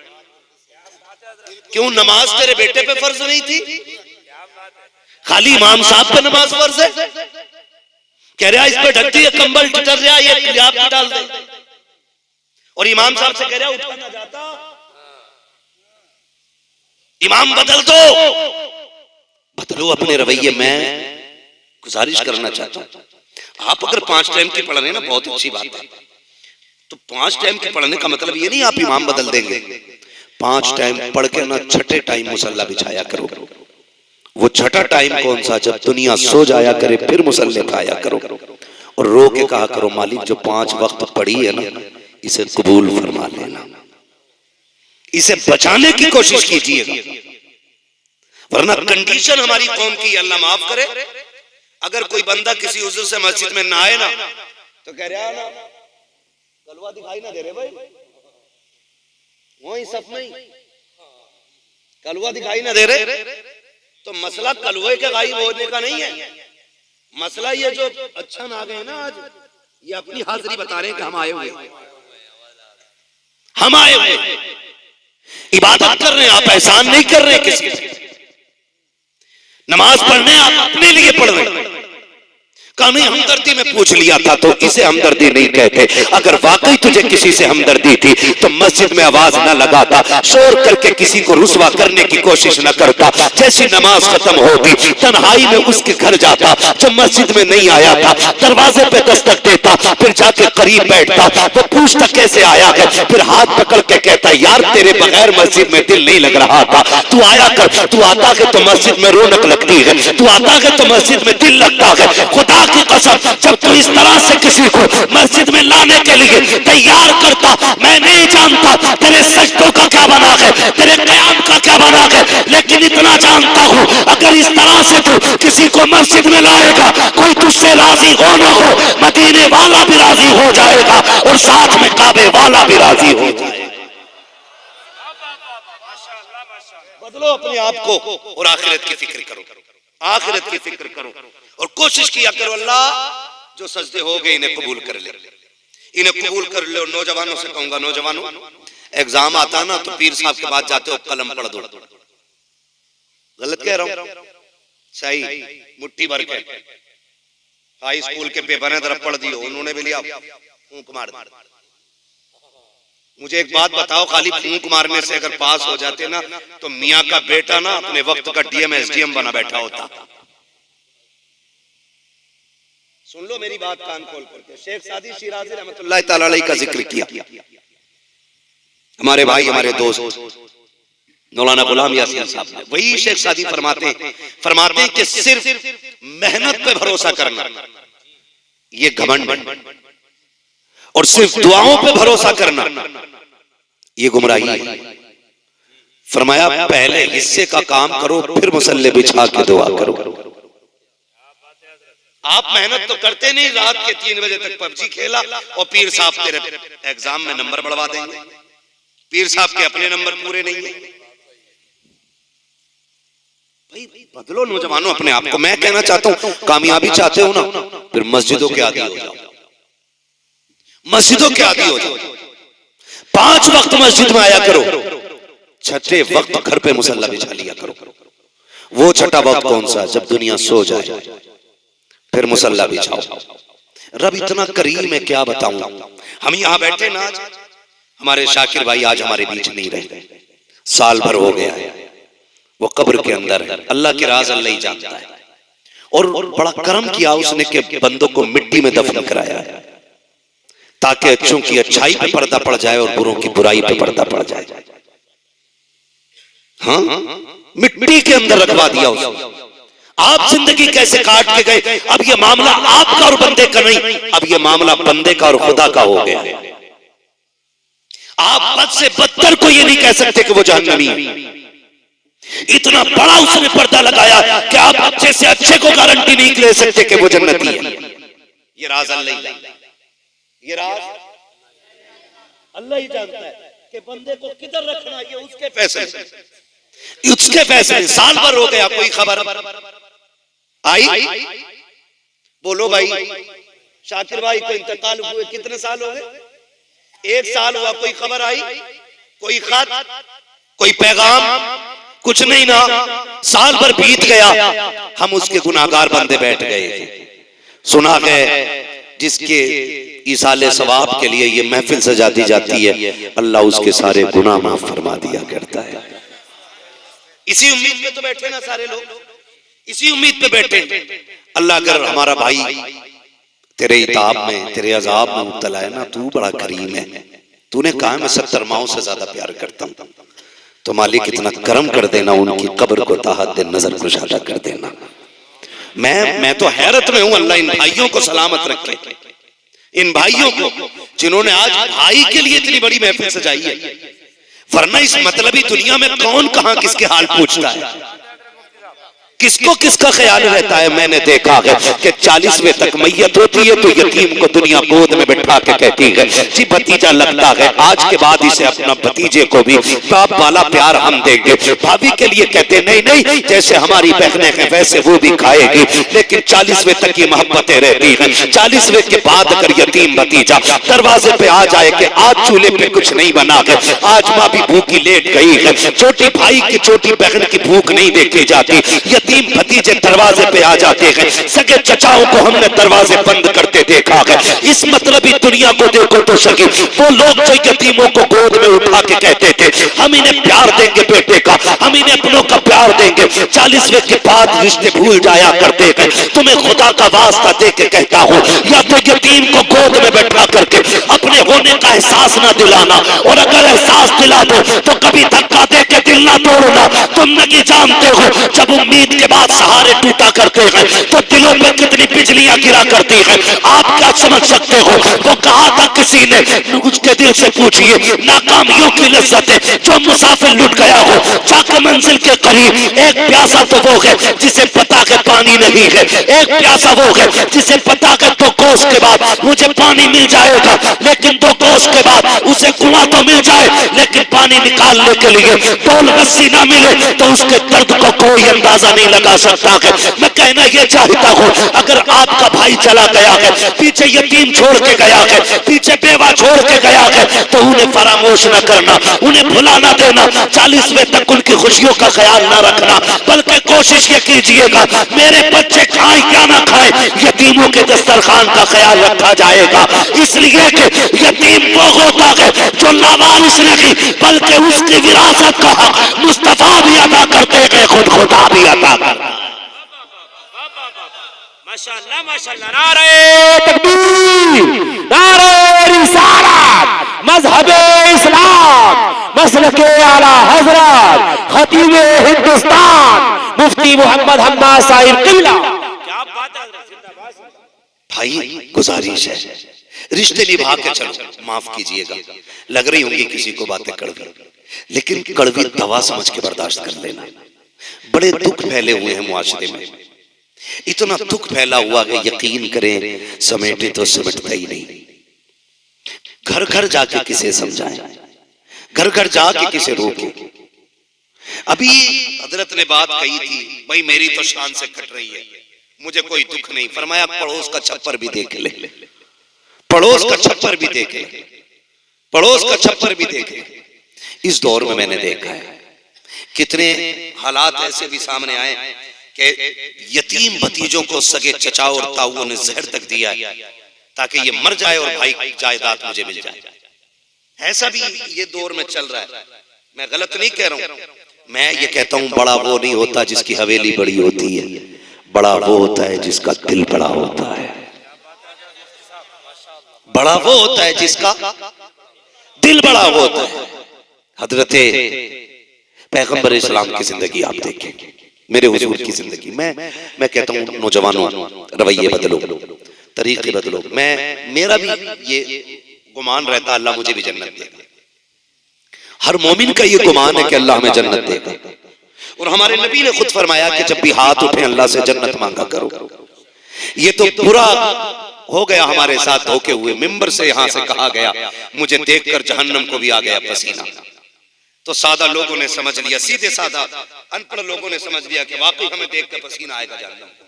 क्यों? नमाज तेरे बेटे पे फर्ज नहीं थी, खाली इमाम साहब पे नमाज फर्ज है। कह रहा इस पे ढक दिया, कंबल टटर रहा, ये डाल दे, और इमाम साहब से कह रहा उठा ना जाता। इमाम बदल दो, बदलो अपने रवैये। मैं गुजारिश करना चाहता हूं, आप अगर 5 टाइम की पढ़ रहे हैं ना, बहुत अच्छी बात है, तो 5 टाइम के पढ़ने का मतलब ये नहीं आप इमाम बदल देंगे। 5 टाइम पढ़ के ना छठे टाइम मुसल्ला बिछाया करो। वो छठा टाइम कौन सा? जब दुनिया सो जाया करे फिर मुसल्ले पे आया करो, और रो के कहा करो मालिक जो 5 वक्त पढ़ी है ना, इसे कबूल फरमा लेना, इसे बचाने की कोशिश कीजिएगा, वरना कंडीशन हमारी कौम की, अल्लाह माफ करे, अगर कोई बंदा किसी उज़्र से मस्जिद में ना आए ना तो कह रहा है ना कलवा दिखाई ना दे रहे भाई, वही सब नहीं कलवा दिखाई ना दे रहे। तो मसला कलवे के गायब होने का नहीं है, मसला ये जो अच्छा ना आ गए ना आज, ये अपनी हाजिरी बता रहे हैं कि हम आए हुए, हम आए हुए इबादत कर रहे हैं, आप एहसान नहीं कर रहे हैं किसी, नमाज पढ़ने आप अपने लिए पढ़ रहे हैं। कहीं हमदर्दी में पूछ लिया था तो इसे हमदर्दी नहीं कहते। अगर वाकई तुझे किसी से हमदर्दी थी तो मस्जिद में आवाज न लगाता, शोर करके किसी को रुसवा करने की कोशिश न करता। जैसी नमाज खत्म होगी तन्हाई में उसके घर जाता जो मस्जिद में नहीं आया था, दरवाजे पे दस्तक देता, फिर जाके करीब बैठता, वो पूछता कैसे आया है, फिर हाथ पकड़ के कहता यार तेरे बगैर मस्जिद में दिल नहीं लग रहा था, तू आया कर, तू आता है तो मस्जिद में रौनक लगती है, तू आता है तो मस्जिद में दिल लगता है। खुदा की कसम जब तू इस तरह से किसी को मस्जिद में लाने के लिए तैयार करता, मैं नहीं जानता तेरे सजदों का क्या बना है, तेरे क़याम का क्या बना है, लेकिन इतना जानता हूं अगर इस तरह से तू किसी को मस्जिद में लाएगा, कोई तुझसे राजी हो ना हो, मदीने वाला भी राजी हो जाएगा और साथ में काबे वाला भी राजी हो जाएगा। बदलो अपने आप को और आखिरत की फिक्र करो, आखिरत की फिक्र करो और कोशिश किया करो अल्लाह जो सजदे हो गए इन्हें कबूल कर ले, इन्हें कबूल कर लो। नौजवानों से कहूंगा, नौजवानों एग्जाम आता ना तो पीर साहब के पास जाते हो कलम पढ़ दो, गलत कह रहा हूं? सही, मुट्ठी भर के हाई स्कूल के पेपर है तरफ पढ़ दियो, उन्होंने भी लिया फूंक मार दी। मुझे एक बात बताओ, खाली फूंक मारने से अगर पास हो जाते ना तो मियाँ का बेटा ना अपने वक्त का डीएम एसडीएम बना बैठा होता। सुन लो मेरी बात कान खोल करके। शेख सादी शिराजी रहमतुल्लाह तआला अलैह का जिक्र किया, हमारे भाई हमारे दोस्त मौलाना गुलाम यासीन साहब ने, वही शेख सादी फरमाते हैं कि सिर्फ मेहनत पे भरोसा करना ये घमंड है और सिर्फ दुआओं पे भरोसा करना ये गुमराही है। फरमाया पहले हिस्से का काम करो फिर मुसल्ले बिछा के दुआ करो। आप मेहनत तो करते नहीं, रात के 3 बजे तक पबजी खेला और पीर साहब तेरे एग्जाम में नंबर बढ़वा देंगे, पीर साहब के अपने नंबर पूरे नहीं है। भाई बदलो नौजवानों अपने आप को। मैं कहना चाहता हूं कामयाबी चाहते हो ना फिर मस्जिदों के आदी हो जाओ, मस्जिदों के आदी हो जाओ, 5 वक्त मस्जिद में आया करो, छठे वक्त घर पे मुसल्ला बिछा लिया करो। वो छठा वक्त कौन सा? जब दुनिया सो जाए फिर मुसल्ला बिछाओ। रब इतना करीम है क्या बताऊं। हम यहां बैठे ना, आज हमारे शाकिर भाई आज हमारे बीच नहीं रहे, साल भर हो गया है, वो कब्र के अंदर है। अल्लाह के राज अल्लाह ही जानता है। और बड़ा करम किया उसने कि बंदों को मिट्टी में दफन कराया है ताकि अच्छों की अच्छाई पे पर्दा पड़ जाए और बुरों की बुराई पे पर्दा पड़ जाए। हाँ, मिट्टी के अंदर रखवा दिया उसने। आप जिंदगी कैसे काट के गए, अब ये मामला आपका और बंदे का नहीं, अब ये मामला बंदे का और खुदा का हो गया। आप बद से बदतर को ये नहीं कह सकते कि वो जहन्नमी है। इतना बड़ा उसने पर्दा लगाया कि आप अच्छे से अच्छे को गारंटी नहीं ले सकते कि वो जन्नती है। ये राज अल्लाह ही, ये राज अल्लाह ही जानता है कि बंदे को किधर रखना है, उसके फैसले, उसके फैसले। साल भर हो गया, कोई खबर आई? बोलो भाई, शाकिर भाई को इंतकाल हुए कितने साल हो गए? 1 साल हुआ, कोई खबर आई? कोई खत, कोई पैगाम? कुछ नहीं ना। साल भर बीत गया, हम उसके गुनाहगार बंदे बैठ गए। सुना है जिसके इसाले सवाब के लिए ये महफिल सजाती जाती है, अल्लाह उसके सारे गुनाह माफ फरमा दिया करता है। इसी उम्मीद पे तो बैठे ना सारे लोग, इसी उम्मीद पे बैठे। अल्लाह अगर हमारा भाई तेरे इताब में, तेरे अजाब में मुब्तला है ना, तू बड़ा करीम है, तूने कहा मैं 70 माओं से ज्यादा प्यार करता हूं, तो मालिक इतना करम कर देना, उनकी कब्र को ताहत नजर कुशादा कर देना। मैं तो हैरत में हूं। अल्लाह इन भाइयों को सलामत रखे, इन भाइयों को जिन्होंने आज भाई के लिए इतनी बड़ी महफिल सजाई है। वरना इस मतलबी दुनिया में कौन कहां किसके हाल पूछता है, किसको किसका ख्याल रहता है। मैंने देखा है कि 40वें तक मैयत होती है तो यतीम को दुनिया गोद में बैठा के कहती है जी भतीजा लगता है, आज के बाद इसे अपना भतीजे को भी बाप वाला प्यार हम देंगे। भाभी के लिए कहते नहीं नहीं, जैसे हमारी बहनें हैं वैसे वो भी खाएगी। लेकिन 40वें तक ये मोहब्बतें रहती हैं। 40वें के बाद अगर यतीम भतीजा दरवाजे पे आ जाए कि आज चूल्हे पे कुछ नहीं बना है, आज माँ भी भूखी लेट गई है, छोटी भाई की छोटी बहन की भूख नहीं देखी जाती, यतीम भतीजे दरवाजे पे आ जाते हैं। सगे चचाओं को हमने दरवाजे बंद करते देखा है। इस मतलबी दुनिया को देखो तो सके वो लोग जो यतीमों को गोद में उठा के कहते थे हम इन्हें प्यार देंगे बेटे का, हम इन्हें अपनों का प्यार देंगे। 40वें के बाद रिश्ते भूल जाया करते हैं। तुम्हें खुदा का वास्ता दे के कहता हूँ, या तो यतीम को गोद में बैठा करके अपने होने का एहसास ना दिलाना, और अगर एहसास दिला दो तो कभी धक्का दे के दिल ना तोड़ना। तुम नहीं जानते हो जब उम्मीद के बाद सहारे टूटा करते हैं तो दिलों में कितनी बिजलियां गिरा करती हैं। आप क्या समझ सकते हो। वो कहा था किसी ने, उसके दिल से पूछिए नाकामियों की लज्जत है जो मुसाफिर लुट गया हो जाकर मंजिल के करीब। एक प्यासा तो वो है जिसे पता है पानी नहीं है, एक प्यासा वो है जिसे पता है 2 कोस के बाद मुझे पानी मिल जाएगा, लेकिन 2 कोस के बाद उसे कुआं तो मिल जाए लेकिन पानी निकालने के लिए टोल रस्सी ना मिले तो उसके दर्द को कोई अंदाजा नहीं लगा सकता है। मैं कहना ये चाहता हूँ, अगर आपका भाई चला गया है, पीछे यतीम छोड़ के गया है, पीछे बेवा छोड़ के गया है, तो उन्हें फरामोश न करना, उन्हें भुला ना देना। 40वें तक उनकी खुशियों का ख्याल ना रखना, बल्कि कोशिश ये कीजिएगा मेरे बच्चे खाए क्या ना खाए, यतीमों के दस्तरखान का ख्याल रखा जाएगा। इसलिए कि यतीम वो होता है जो लावारिस नहीं बल्कि उसकी विरासत का हक मुस्तफा भी अदा करते हैं, खुद खुदा भी अदा करता। माशाअल्लाह माशाअल्लाह, नारे तकबीर, नारे रिसालत, मज़हबे इस्लाम, मसलके आला हज़रत, खतीबे हिंदुस्तान, मुफ्ती मोहम्मद हम्माद साहिब किबला। क्या बात है, जिंदाबाद। भाई गुजारिश है, रिश्ते निभा के चलो। माफ कीजिएगा, लग रही होंगी किसी को बातें कड़वी, लेकिन कड़वी दवा समझ के बर्दाश्त कर लेना। बड़े दुख फैले हुए हैं मुआशरे में, इतना दुख फैला हुआ है यकीन करें समेटे तो समेटता ही नहीं। घर घर जाके किसे समझाएं, घर घर जाके किसे रोके। अभी हजरत ने बात कही थी, भाई मेरी तो शान से कट रही है, मुझे कोई दुख नहीं। फरमाया पड़ोस का छप्पर भी देख ले, पड़ोस का छप्पर भी देख ले, पड़ोस का छप्पर भी देख ले। इस दौर में मैंने देखा है कितने हालात ऐसे भी सामने आए कि यतीम भतीजों को सगे चचा और ताऊओं ने जहर तक दिया ताकि ये मर जाए और भाई जायदाद मुझे मिल जाए। ऐसा भी ये दौर में चल रहा है। मैं गलत नहीं कह रहा हूं, मैं ये कहता हूं बड़ा वो नहीं होता जिसकी हवेली बड़ी होती है, बड़ा वो होता है जिसका दिल बड़ा होता है। बड़ा वो होता है जिसका दिल बड़ा होता है। हजरते पैगंबर इस्लाम की जिंदगी आप देखें, मेरे हुजूर की जिंदगी। मैं कहता हूँ नौजवानों रवैये बदलो, तरीके बदलो। मेरा भी ये गुमान रहता अल्लाह मुझे भी जन्नत देगा। हर मोमिन का ये गुमान है कि अल्लाह हमें जन्नत देगा। और हमारे नबी ने खुद फरमाया कि जब भी हाथ उठे अल्लाह से जन्नत मांगा करो। ये तो बुरा हो गया हमारे साथ धोखे हुए। मिंबर से यहां से कहा गया मुझे देखकर जहन्नम को भी आ गया पसीना, तो सादा लोगों ने समझ लिया, सीधे सादा अनपढ़ लोगों ने समझ लिया कि वाकई हमें देखकर पसीना आएगा जहन्नम को।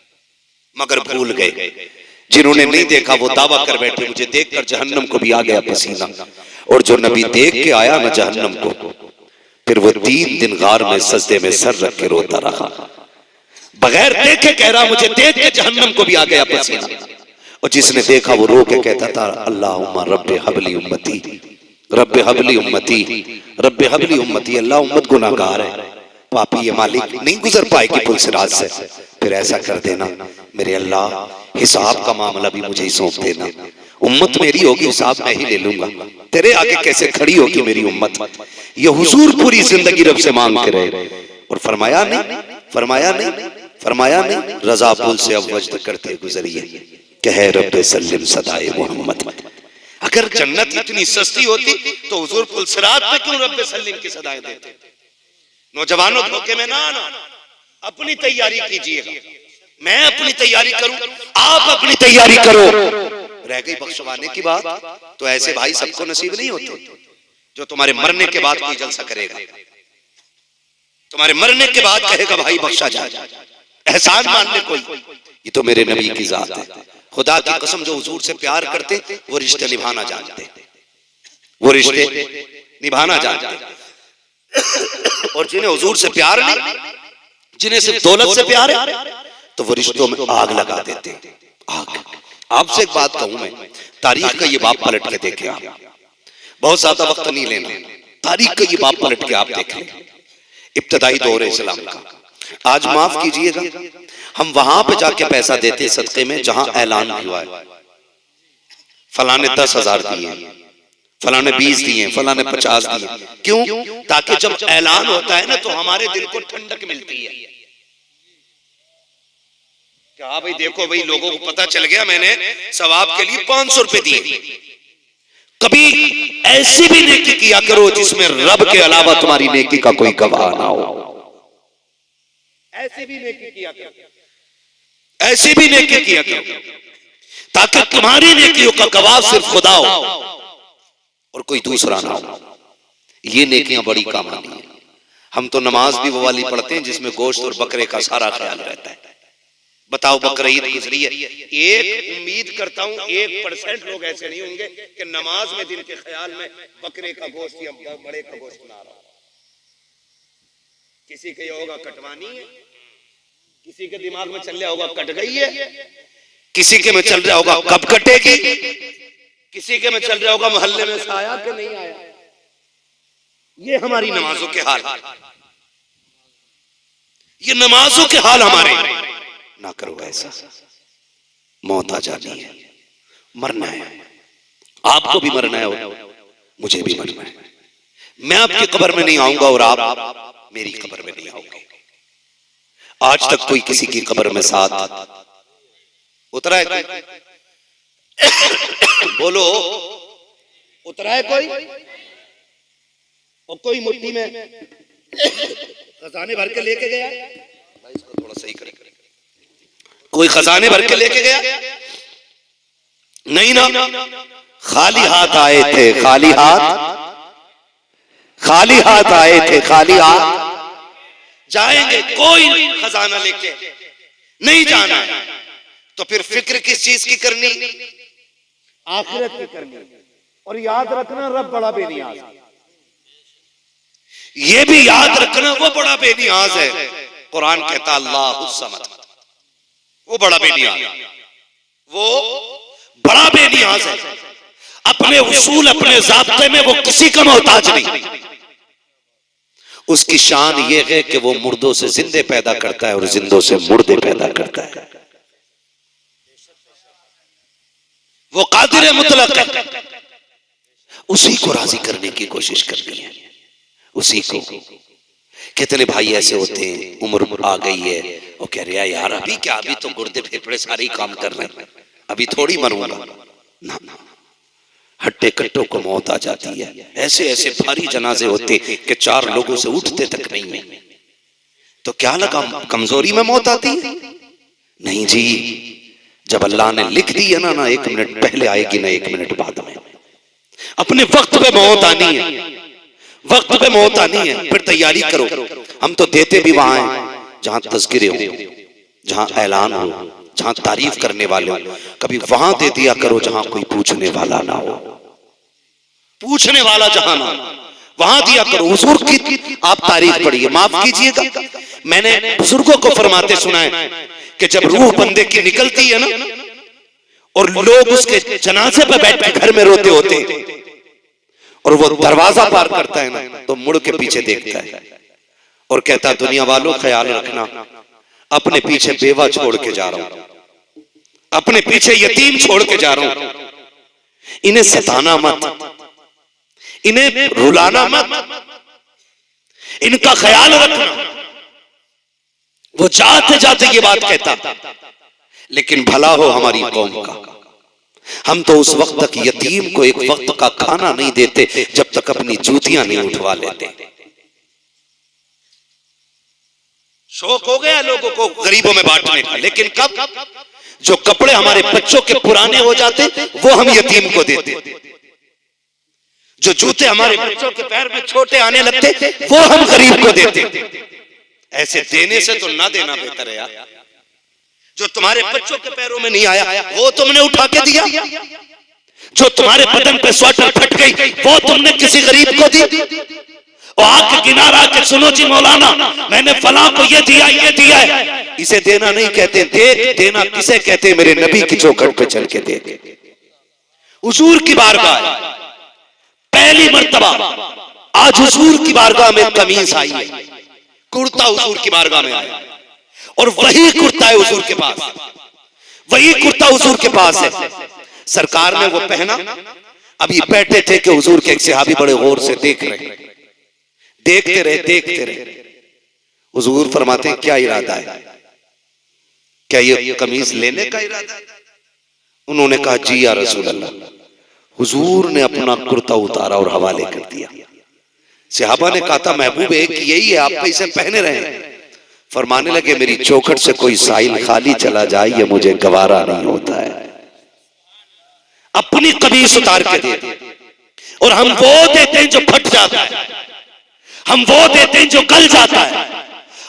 मगर भूल गए, जिन्होंने नहीं देखा वो दावा कर बैठे मुझे देखकर जहन्नम को भी आ गया पसीना। और जो नबी देख के आया ना जहन्नम को, फिर वो 3 दिन गार में सजदे में सर रख के रोता रहा, बगैर देखे कह रहा मुझे देख के जहन्नम को भी आ गया पसीना। और जिसने देखा वो रो के कहता था अल्लाहुम्मा रब्बे हबली उम्मती, रब्बे हबली उम्मती, रब्बे हबली उम्मती। अल्लाह उम्मत गुनाहगार है, पापी ये मालिक नहीं गुजर पाएगी पुल सिरात से, फिर ऐसा कर देना मेरे अल्लाह हिसाब का मामला भी मुझे ही सौंप देना। उम्मत मेरी होगी, हिसाब मैं ही ले लूंगा, तेरे आगे कैसे खड़ी होगी मेरी उम्मत। ये हुजूर पूरी जिंदगी रब से मांग के रहे और फरमाया नहीं, फरमाया नहीं, फरमाया नहीं। रजा पुल से अब वजद करते गुजरिए कहे रब्बे सल्लिम सदाए मोहम्मद। अगर जन्नत इतनी सस्ती होती तो हुजूर पुलसरात पे क्यों रब्बे सल्लिम की सदाएं देते? नौजवानों धोखे में ना आना, अपनी तैयारी कीजिएगा। मैं अपनी तैयारी करूं, आप अपनी तैयारी करो। रह गई बख्शवाने की बात, तो ऐसे भाई सबको नसीब नहीं होते जो तुम्हारे मरने के बाद कोई जलसा करेगा, तुम्हारे मरने के बाद कहेगा भाई बख्शा जाए, एहसान मान ले कोई। ये तो मेरे नबी की जात है। खुदा की कसम, जो हुजूर से प्यार करते वो रिश्ते निभाना जानते, वो रिश्ते निभाना जानते। और जिन्हें हुजूर से प्यार नहीं, जिन्हें सिर्फ दौलत से प्यार है, तो वो रिश्तों में आग लगा देते। आग। आपसे एक बात कहूं मैं, तारीख का ये बाप पलट के देखे आप, बहुत ज्यादा वक्त नहीं लेना, तारीख का ये बाप पलट के आप देख लें, इब्तदाई दौर इस्लाम का। आज माफ कीजिएगा, हम वहां पे जाके पैसा देते सदके में जहां ऐलान हुआ है, फलाने 10,000 दिए, फलाने 20 दिए, फलाने 50 दिए। क्यों? ताकि जब ऐलान होता है ना तो हमारे दिल को ठंडक मिलती है। क्या भाई देखो भाई, लोगों को पता चल गया मैंने सवाब के लिए 500 रुपए दिए। कभी ऐसी भी नेकी किया करो जिसमें रब के अलावा तुम्हारी नेकी का कोई गवाह ना हो। ऐसी भी नेकी किया करो, ऐसी भी नेकी किया करो, ताकि तुम्हारी नेकियों का गवाह सिर्फ खुदा हो और कोई दूसरा ना हो। ये नेकियां बड़ी काम आनी है। हम तो नमाज भी वो वाली पढ़ते हैं जिसमें गोश्त और बकरे का सारा ख्याल रहता है। बताओ, बकरीद गुजरी है, एक उम्मीद करता हूं 1% लोग ऐसे नहीं होंगे कि नमाज में दिन के ख्याल में बकरे का गोश्त या बड़े का गोश्त ना रहा। किसी के होगा कटवानी है, किसी के दिमाग में चल रहा होगा कट गई है, किसी के में चल रहा होगा कब कटेगी, किसी के में चल रहा होगा मोहल्ले में से आया कि नहीं आया। ये हमारी नमाजों के हाल, ये नमाजों के हाल हमारे। ना करो ऐसा, मौत आ जानी है, मरना है, आपको भी मरना है, मुझे भी मरना है। मैं आपकी कब्र में नहीं आऊंगा और आप मेरी कब्र में नहीं आओगे। आज तक कोई किसी की कब्र में साथ उतरा है कोई? बोलो, उतरा है कोई? और कोई मुट्ठी में खजाने भर के लेके गया? भाई इसको थोड़ा सही करें। कोई खजाने भर के लेके गया? नहीं ना, खाली हाथ आए थे, खाली हाथ, खाली हाथ आए थे, खाली हाथ जाएंगे। कोई खजाना लेके नहीं जाना है। तो फिर फिक्र किस चीज की करनी? आखिरत की करनी। और याद रखना, रब बड़ा बेनियाज है। ये भी याद रखना, वो बड़ा बेनियाज है। कुरान कहता अल्लाहुस समद, वो बड़ा बेनियाज, वो बड़ा बेनियाज है। अपने उसूल, अपने ज़ाब्ते में वो किसी का मोहताज नहीं। उसकी शान ये है कि वो मुर्दों से जिंदे पैदा करता है और जिंदों से मुर्दे पैदा करता है। वो कादिर मुतलक है। उसी को राजी करने की कोशिश करनी है, उसी को। कितने भाई ऐसे होते हैं, उम्र आ गई है, वो कह रहे हैं यार अभी क्या, अभी तो गुर्दे फेफड़े सारे ही काम कर रहे हैं, अभी थोड़ी मरूंगा। ना ना, हट्टे कट्टों को मौत आ जाती है। ऐसे ऐसे भारी जनाजे होते कि 4 लोगों से उठते तक नहीं में। तो क्या लगा कमजोरी में मौत आती है? नहीं जी, जब अल्लाह ने लिख दी है ना 1 मिनट पहले आएगी ना 1 मिनट बाद में। अपने वक्त पे मौत आनी है, वक्त पे मौत आनी है, फिर तैयारी करो। हम तो देते भी वहां हैं जहां तज़किरे हो, जहां ऐलान हो, जहां तारीफ करने वाले हो। कभी वहां दे दिया करो जहां कोई पूछने वाला ना हो। पूछने वाला जहां ना, वहां दिया करो। हुजूर की आप तारीफ पढ़िए, माफ कीजिएगा, मैंने बुजुर्गों को फरमाते सुना है कि जब रूह बंदे की निकलती है ना और लोग उसके जनाजे पर बैठ के घर में रोते होते और वो दरवाजा पार करता है ना, तो मुड़ के पीछे देखता है और कहता दुनिया वालों ख्याल रखना, अपने पीछे बेवा छोड़ के जा रहा हूं, अपने पीछे यतीम छोड़ के जा रहा हूं। इन्हें सताना मत, इन्हें रुलाना मत, इनका ख्याल रखना। वो जाते जाते ये बात कहता, लेकिन भला हो हमारी कौम का, हम तो उस वक्त तक यतीम को एक वक्त का खाना नहीं देते जब तक अपनी जूतियां नहीं उठवा लेते। शौक हो गया लोगों को गरीबों में बांटने का, लेकिन कब जो कपड़े हमारे बच्चों के पुराने हो जाते वो हम यतीम को देते, जो जूते हमारे बच्चों के पैर में छोटे आने लगते वो हम गरीब को देते। ऐसे देने से तो ना देना बेहतर है यार। जो तुम्हारे बच्चों के पैरों में नहीं आया वो तुमने उठा के दिया, जो तुम्हारे बदन पे स्वेटर फट गई वो तुमने किसी गरीब को दी। और आके किनारा के सुनो जी मौलाना मैंने फलां को ये दिया है, इसे देना नहीं कहते। देना किसे कहते? मेरे नबी की चौखट पे चल के दे। हुजूर की बारगाह पहली मर्तबा आज हुजूर की बारगाह में कमीज आई है, कुर्ता हुजूर की बारगाह में आया और वही कुर्ता है हुजूर के पास, वही कुर्ता हुजूर के पास है। सरकार ने वो पहना। अभी बैठे थे कि हुजूर के एक सहाबी बड़े गौर से देखते रहे। हुजूर फरमाते क्या इरादा है, क्या ये कमीज लेने का इरादा है? उन्होंने कहा जी या रसूल अल्लाह। हुजूर ने अपना कुर्ता उतारा और हवाले कर दिया। सहाबा ने कहा था महबूब एक यही है, आप इसे पहने रहे। फरमाने लगे मेरी चौखट से कोई साइल खाली चला जाए ये मुझे गवारा नहीं होता है। अपनी कमीज उतार के दे। और हम वो देते हैं जो फट जाता है, हम वो देते हैं जो गल जाता है,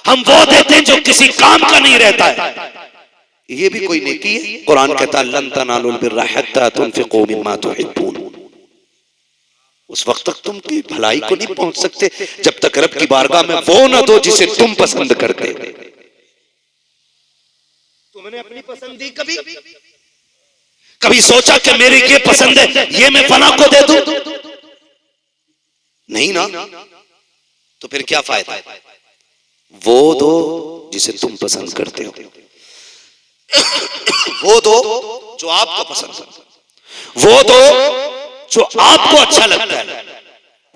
हम वो देते हैं जो किसी काम का नहीं रहता है। ये भी कोई नेकी है? कुरान कहता है लन तनालुल बिर्रा हत्ता तुनफिकू मिम्मा तुहिब्बून। उस वक्त तक तुम की भलाई को नहीं पहुंच सकते जब तक रब की बारगाह में वो ना दो जिसे तुम पसंद करते। तुमने अपनी पसंद दी कभी सोचा कि मेरी ये पसंद है ये मैं फला को दे दूं? नहीं ना, तो फिर क्या फायदा? वो दो जिसे तुम पसंद करते हो, वो दो जो आपको पसंद है, वो दो जो आपको अच्छा लगता है,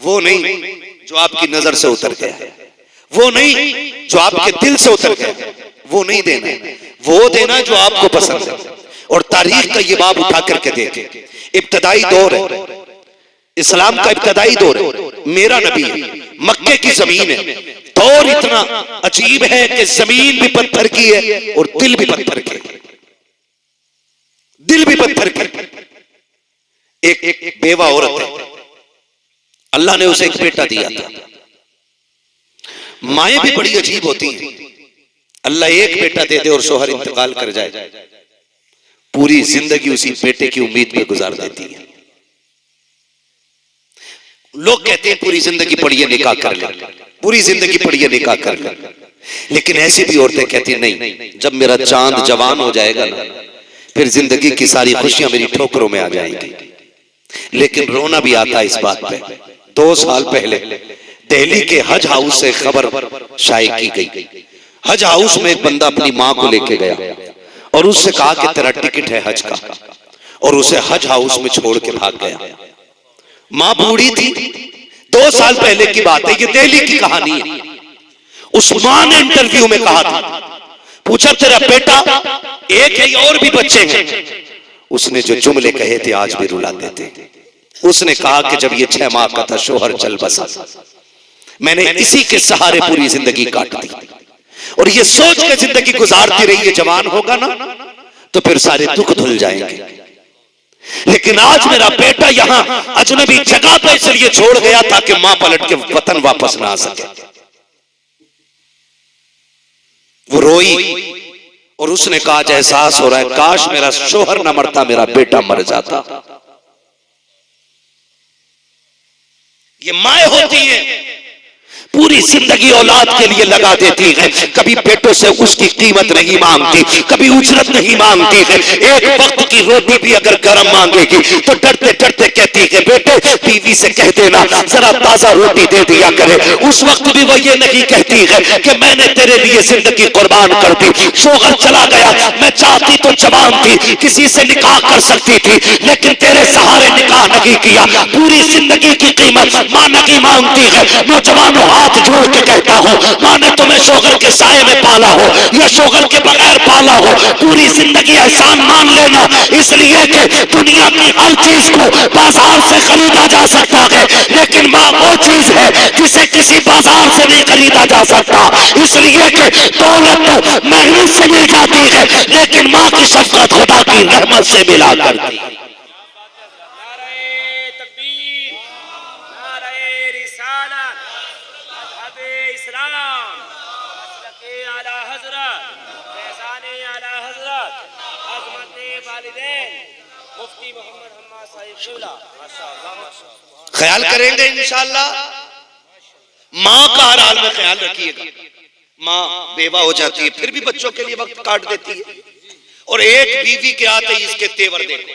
वो नहीं जो आपकी नजर से उतर गया है, वो नहीं जो आपके दिल से उतर गया है, वो नहीं देना, वो देना जो आपको पसंद है। और तारीख का ये बाब उठा करके देखे, इब्तदाई दौर है, इस्लाम का इब्तदाई दौर है, मेरा नबी है, मक्के की जमीन है। दौर इतना अजीब है कि जमीन भी पत्थर की है और दिल भी पत्थर के, दिल भी पत्थर के। एक बेवा औरत है, अल्लाह ने उसे एक बेटा दिया था। माएं भी बड़ी अजीब होती हैं, अल्लाह एक बेटा दे दे और शोहर इंतकाल कर जाए, पूरी जिंदगी उसी बेटे की उम्मीद पे गुजार देती है। लोग कहते हैं पूरी जिंदगी पढ़िए निकाह कर ले, पूरी जिंदगी पढ़िए निकाह कर ले, लेकिन ऐसी भी औरतें कहती हैं नहीं, जब मेरा चांद जवान हो जाएगा ना फिर जिंदगी की सारी खुशियां मेरी ठोकरों में आ जाएंगी। लेकिन रोना भी आता है इस बात पे। 2 साल पहले दिल्ली के हज हाउस से खबर शाये की गई। हज हाउस में एक बंदा अपनी मां को लेके गया और उससे कहा कि तेरा टिकट है हज का, और उसे हज हाउस में छोड़ के भाग गया। मां बूढ़ी थी, 2 साल पहले की बात है, ये दिल्ली की कहानी है। उस मां ने इंटरव्यू में कहा था, पूछा तेरा बेटा एक है और भी बच्चे हैं? उसने जो जुमले कहे थे आज भी रुला देते। उसने कहा कि जब ये 6 माह का था शोहर चल बसा, मैंने इसी के सहारे पूरी जिंदगी काट दी और ये सोच के जिंदगी गुजारती रही है जवान होगा ना तो फिर सारे दुख धुल जाएंगे। लेकिन आज मेरा बेटा यहां अजनबी जगह पर इसलिए छोड़ गया था कि मां पलट के वतन वापस ना आ सके। वो रोई और उसने कहा एहसास हो रहा है काश मेरा शोहर न मरता, मेरा बेटा मर जाता। ये माए होती हैं पूरी जिंदगी औलाद के लिए लगा देती है, कभी पेटों से उसकी कीमत नहीं मांगती, कभी उजरत नहीं मांगती है। एक वक्त की रोटी भी अगर गर्म मांगेगी तो डरते डरते कहती है बेटे बीवी से कह देना जरा ताजा रोटी दे दिया करे। उस वक्त भी वो ये नहीं कहती है कि मैंने तेरे लिए जिंदगी कुर्बान कर दी, शोहर चला गया, मैं चाहती तो जवान थी, किसी से निकाह कर सकती थी, लेकिन तेरे सहारे निकाह नहीं किया। पूरी जिंदगी की कीमत मां नहीं मांगती है। नौजवानों हाथ जोड़ के कहता हूँ, माँ ने तुम्हें शोगर के साए में पाला हो या शोगर के बगैर पाला हो, पूरी जिंदगी एहसान मान लेना, इसलिए कि दुनिया की हर चीज को बाजार से खरीदा जा सकता है, लेकिन माँ वो चीज है जिसे किसी बाजार से नहीं खरीदा जा सकता। इसलिए कि दौलत तो मेहनत से मिल जाती है, लेकिन माँ की शफकत खुदा की रहमत से मिला करती है। ख्याल करेंगे इंशाअल्लाह। माँ का हर हाल में ख्याल रखिएगा। माँ बेवा हो जाती है फिर भी बच्चों के लिए वक्त काट देती है, और एक बीवी के आते ही इसके तेवर देखो,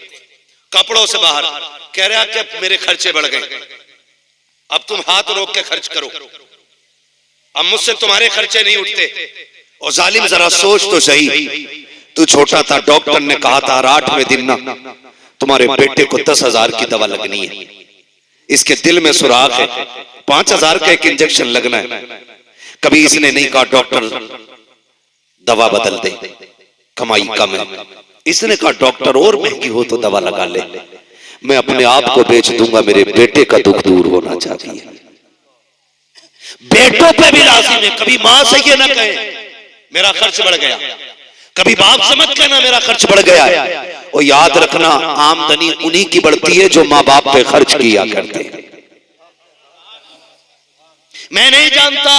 कपड़ों से बाहर कह रहा कि मेरे खर्चे बढ़ गए, अब तुम हाथ रोक के खर्च करो, अब मुझसे तुम्हारे खर्चे नहीं उठते। और जालिम जरा सोच तो सही, तू छोटा था, डॉक्टर ने कहा था 8वें दिन ना तुम्हारे बेटे को 10,000 की दवा लगनी है, इसके दिल में सुराख है, 5,000 का एक इंजेक्शन लगना है। कभी इसने नहीं कहा डॉक्टर दवा बदल दे, कमाई कम है। इसने कहा डॉक्टर और महंगी हो तो दवा लगा ले, मैं अपने आप को बेच दूंगा, मेरे बेटे का दुख दूर होना चाहिए। बेटों पे भी लाजिम है, कभी मां से ये ना कहे मेरा खर्च बढ़ गया, कभी बाप से मत कहना मेरा खर्च बढ़ गया है। और याद रखना आमदनी उन्हीं की बढ़ती है जो माँ बाप पे खर्च किया करते हैं। मैं नहीं जानता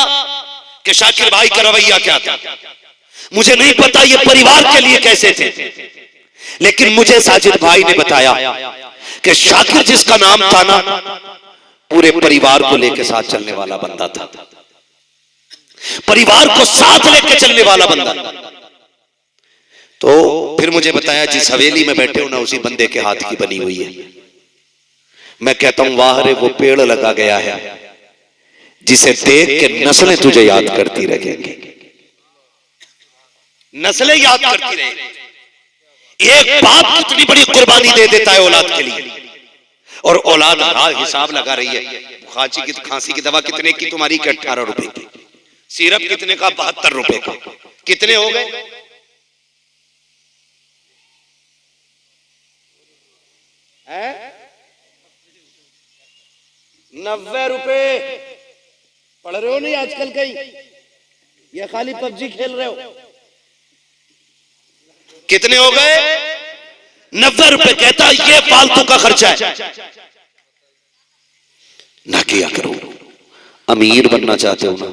कि शाकिर भाई का रवैया क्या था, मुझे नहीं पता ये परिवार के लिए कैसे थे, लेकिन मुझे साजिद भाई ने बताया कि शाकिर जिसका नाम था ना, पूरे परिवार को लेकर साथ चलने वाला बंदा था, परिवार को साथ लेकर चलने वाला बंदा। तो फिर मुझे बताया जिस हवेली में बैठे हो ना उसी बंदे के हाथ की बनी हुई है। मैं कहता हूं वाह रे वो पेड़ लगा गया है जिसे देख के नस्लें तुझे याद करती रहेंगी, नस्लें याद करती रहेंगी। एक बाप कितनी बड़ी कुर्बानी दे देता है औलाद के लिए, और औलाद हिसाब लगा रही है। खांसी की दवा कितने की तुम्हारी? 18 रुपए की। सिरप कितने का? 72 रुपए का। कितने हो गए? है 90 रुपए। पढ़ रहे हो नहीं आजकल कहीं, या खाली पबजी खेल रहे हो? कितने हो गए? 90 रुपए। कहता ये फालतू का खर्चा है, ना किया करो। अमीर बनना चाहते हो ना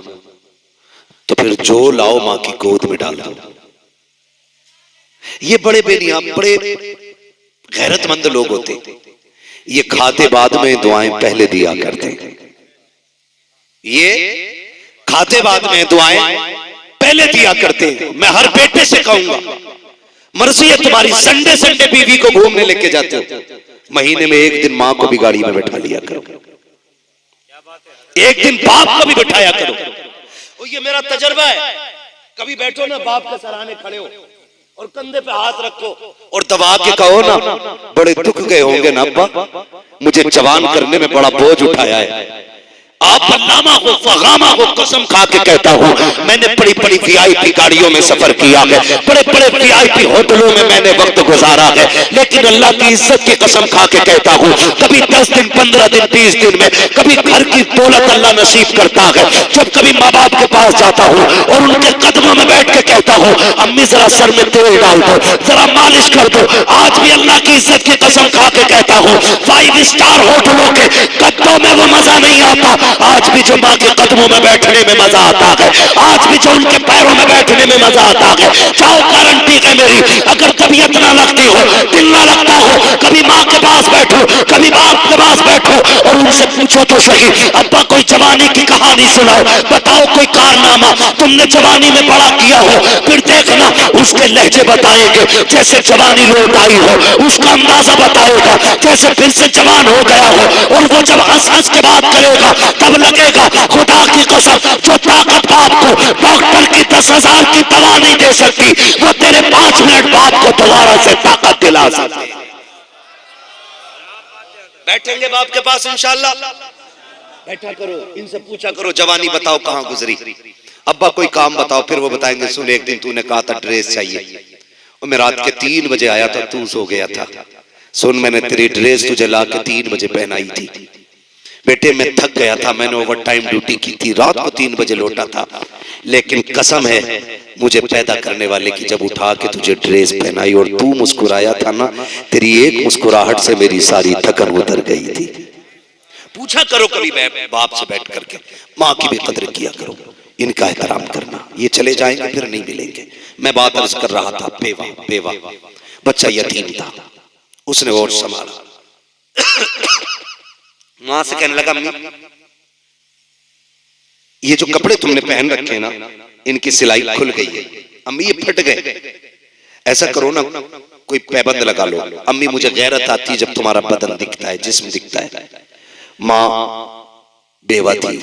तो फिर जो लाओ मां की गोद में डाल दो। ये बड़े बेनियाम बड़े गैरतमंद लोग होते, ये खाते बाद में दुआएं पहले दिया करते। ये खाते बाद में दुआएं पहले दिया करते। मैं हर बेटे से कहूंगा मर्जी है तुम्हारी, संडे संडे बीवी को घूमने लेके जाते हो, महीने में एक दिन मां को भी गाड़ी में बैठा लिया करो, एक दिन बाप को भी बैठाया करो। और ये मेरा तजर्बा है, कभी बैठो ना बाप के सराहने खड़े हो और कंधे पे हाथ रखो और दबा के कहो ना, बड़े दुख गए होंगे ना अब्बा, मुझे जवान करने में बड़ा बोझ उठाया है। आप अल्लामा हो फगामा हो, कसम खा के कहता हूँ मैंने बड़ी बड़ी वीआईपी गाड़ियों में सफर किया है, बड़े बड़े वीआईपी होटलों में मैंने वक्त गुजारा है, लेकिन अल्लाह की इज्जत की कसम खा के कहता हूँ कभी 10 दिन 15 दिन 20 दिन में कभी घर की दौलत अल्लाह नसीब करता है। जब कभी माँ बाप के पास जाता हूँ और उनके कदमों में बैठ के कहता हूँ अम्मी जरा सर में तेल डाल दो, जरा मालिश कर दो, आज भी अल्लाह की इज्जत की कसम खा के कहता हूँ 5 स्टार होटलों के कदमों में वो मजा नहीं आता, आज भी जो माँ के कदमों में बैठने में मजा आता है, आज भी जो उनके पैरों में बैठने में मजा आता है। जाओ गारंटी है मेरी, अगर तबीयत ना लगती हो, दिल ना लगता हो, कभी माँ के पास बैठो, कभी बाप के पास बैठो और उनसे पूछो तो सही अब्बा कोई जवानी की कहानी सुनाओ, बताओ कोई कारनामा तुमने जवानी में बड़ा किया हो, फिर देखना उसके लहजे बताएंगे जैसे जवानी लौट आई हो, उसका अंदाजा बताएगा जैसे फिर से जवान हो गया हो। और वो जब हंस हंस के बात करेगा तब लगेगा खुदा की कसम जो ताकत बाप को डॉक्टर की 10,000 की दवा नहीं दे सकती, वो तेरे 5 मिनट बाप को दोबारा से ताकत दिला सकती। बैठेंगे बाप के पास इंशाअल्लाह। बैठा करो, इनसे पूछा करो जवानी बताओ कहाँ गुजरी। अब्बा कोई काम बताओ, फिर वो बताएंगे सुन एक दिन तूने कहा था ड्रेस चाहिए और मैं रात के 3 बजे आया था, तू सो गया था। सुन मैंने तेरी ड्रेस तुझे ला के 3 बजे पहनाई थी। बेटे मैं थक गया था, मैंने ओवर टाइम ड्यूटी की थी, रात को 3 बजे लौटा था, लेकिन कसम है मुझे पैदा करने वाले की जब उठा के तुझे ड्रेस पहनाई और तू मुस्कुराया था ना, तेरी एक मुस्कुराहट से मेरी सारी थकन उतर गई थी। पूछा करो कभी बाप से बैठ करके, माँ की भी कदर किया करो, इनका एहतराम करना। ये चले जाएंगे फिर नहीं मिलेंगे। मैं बात अर्ज कर रहा था, बेवा बेवा बच्चा यतीम था, उसने और संभाला। मां से कहने लगा अम्मी ये जो कपड़े तुमने पहन रखे ना इनकी सिलाई खुल गई है, अम्मी ये फट गए, ऐसा करो ना कोई पैबंद लगा लो। अम्मी मुझे गैरत आती जब तुम्हारा बदन दिखता है, जिस्म दिखता है। माँ बेवा थी,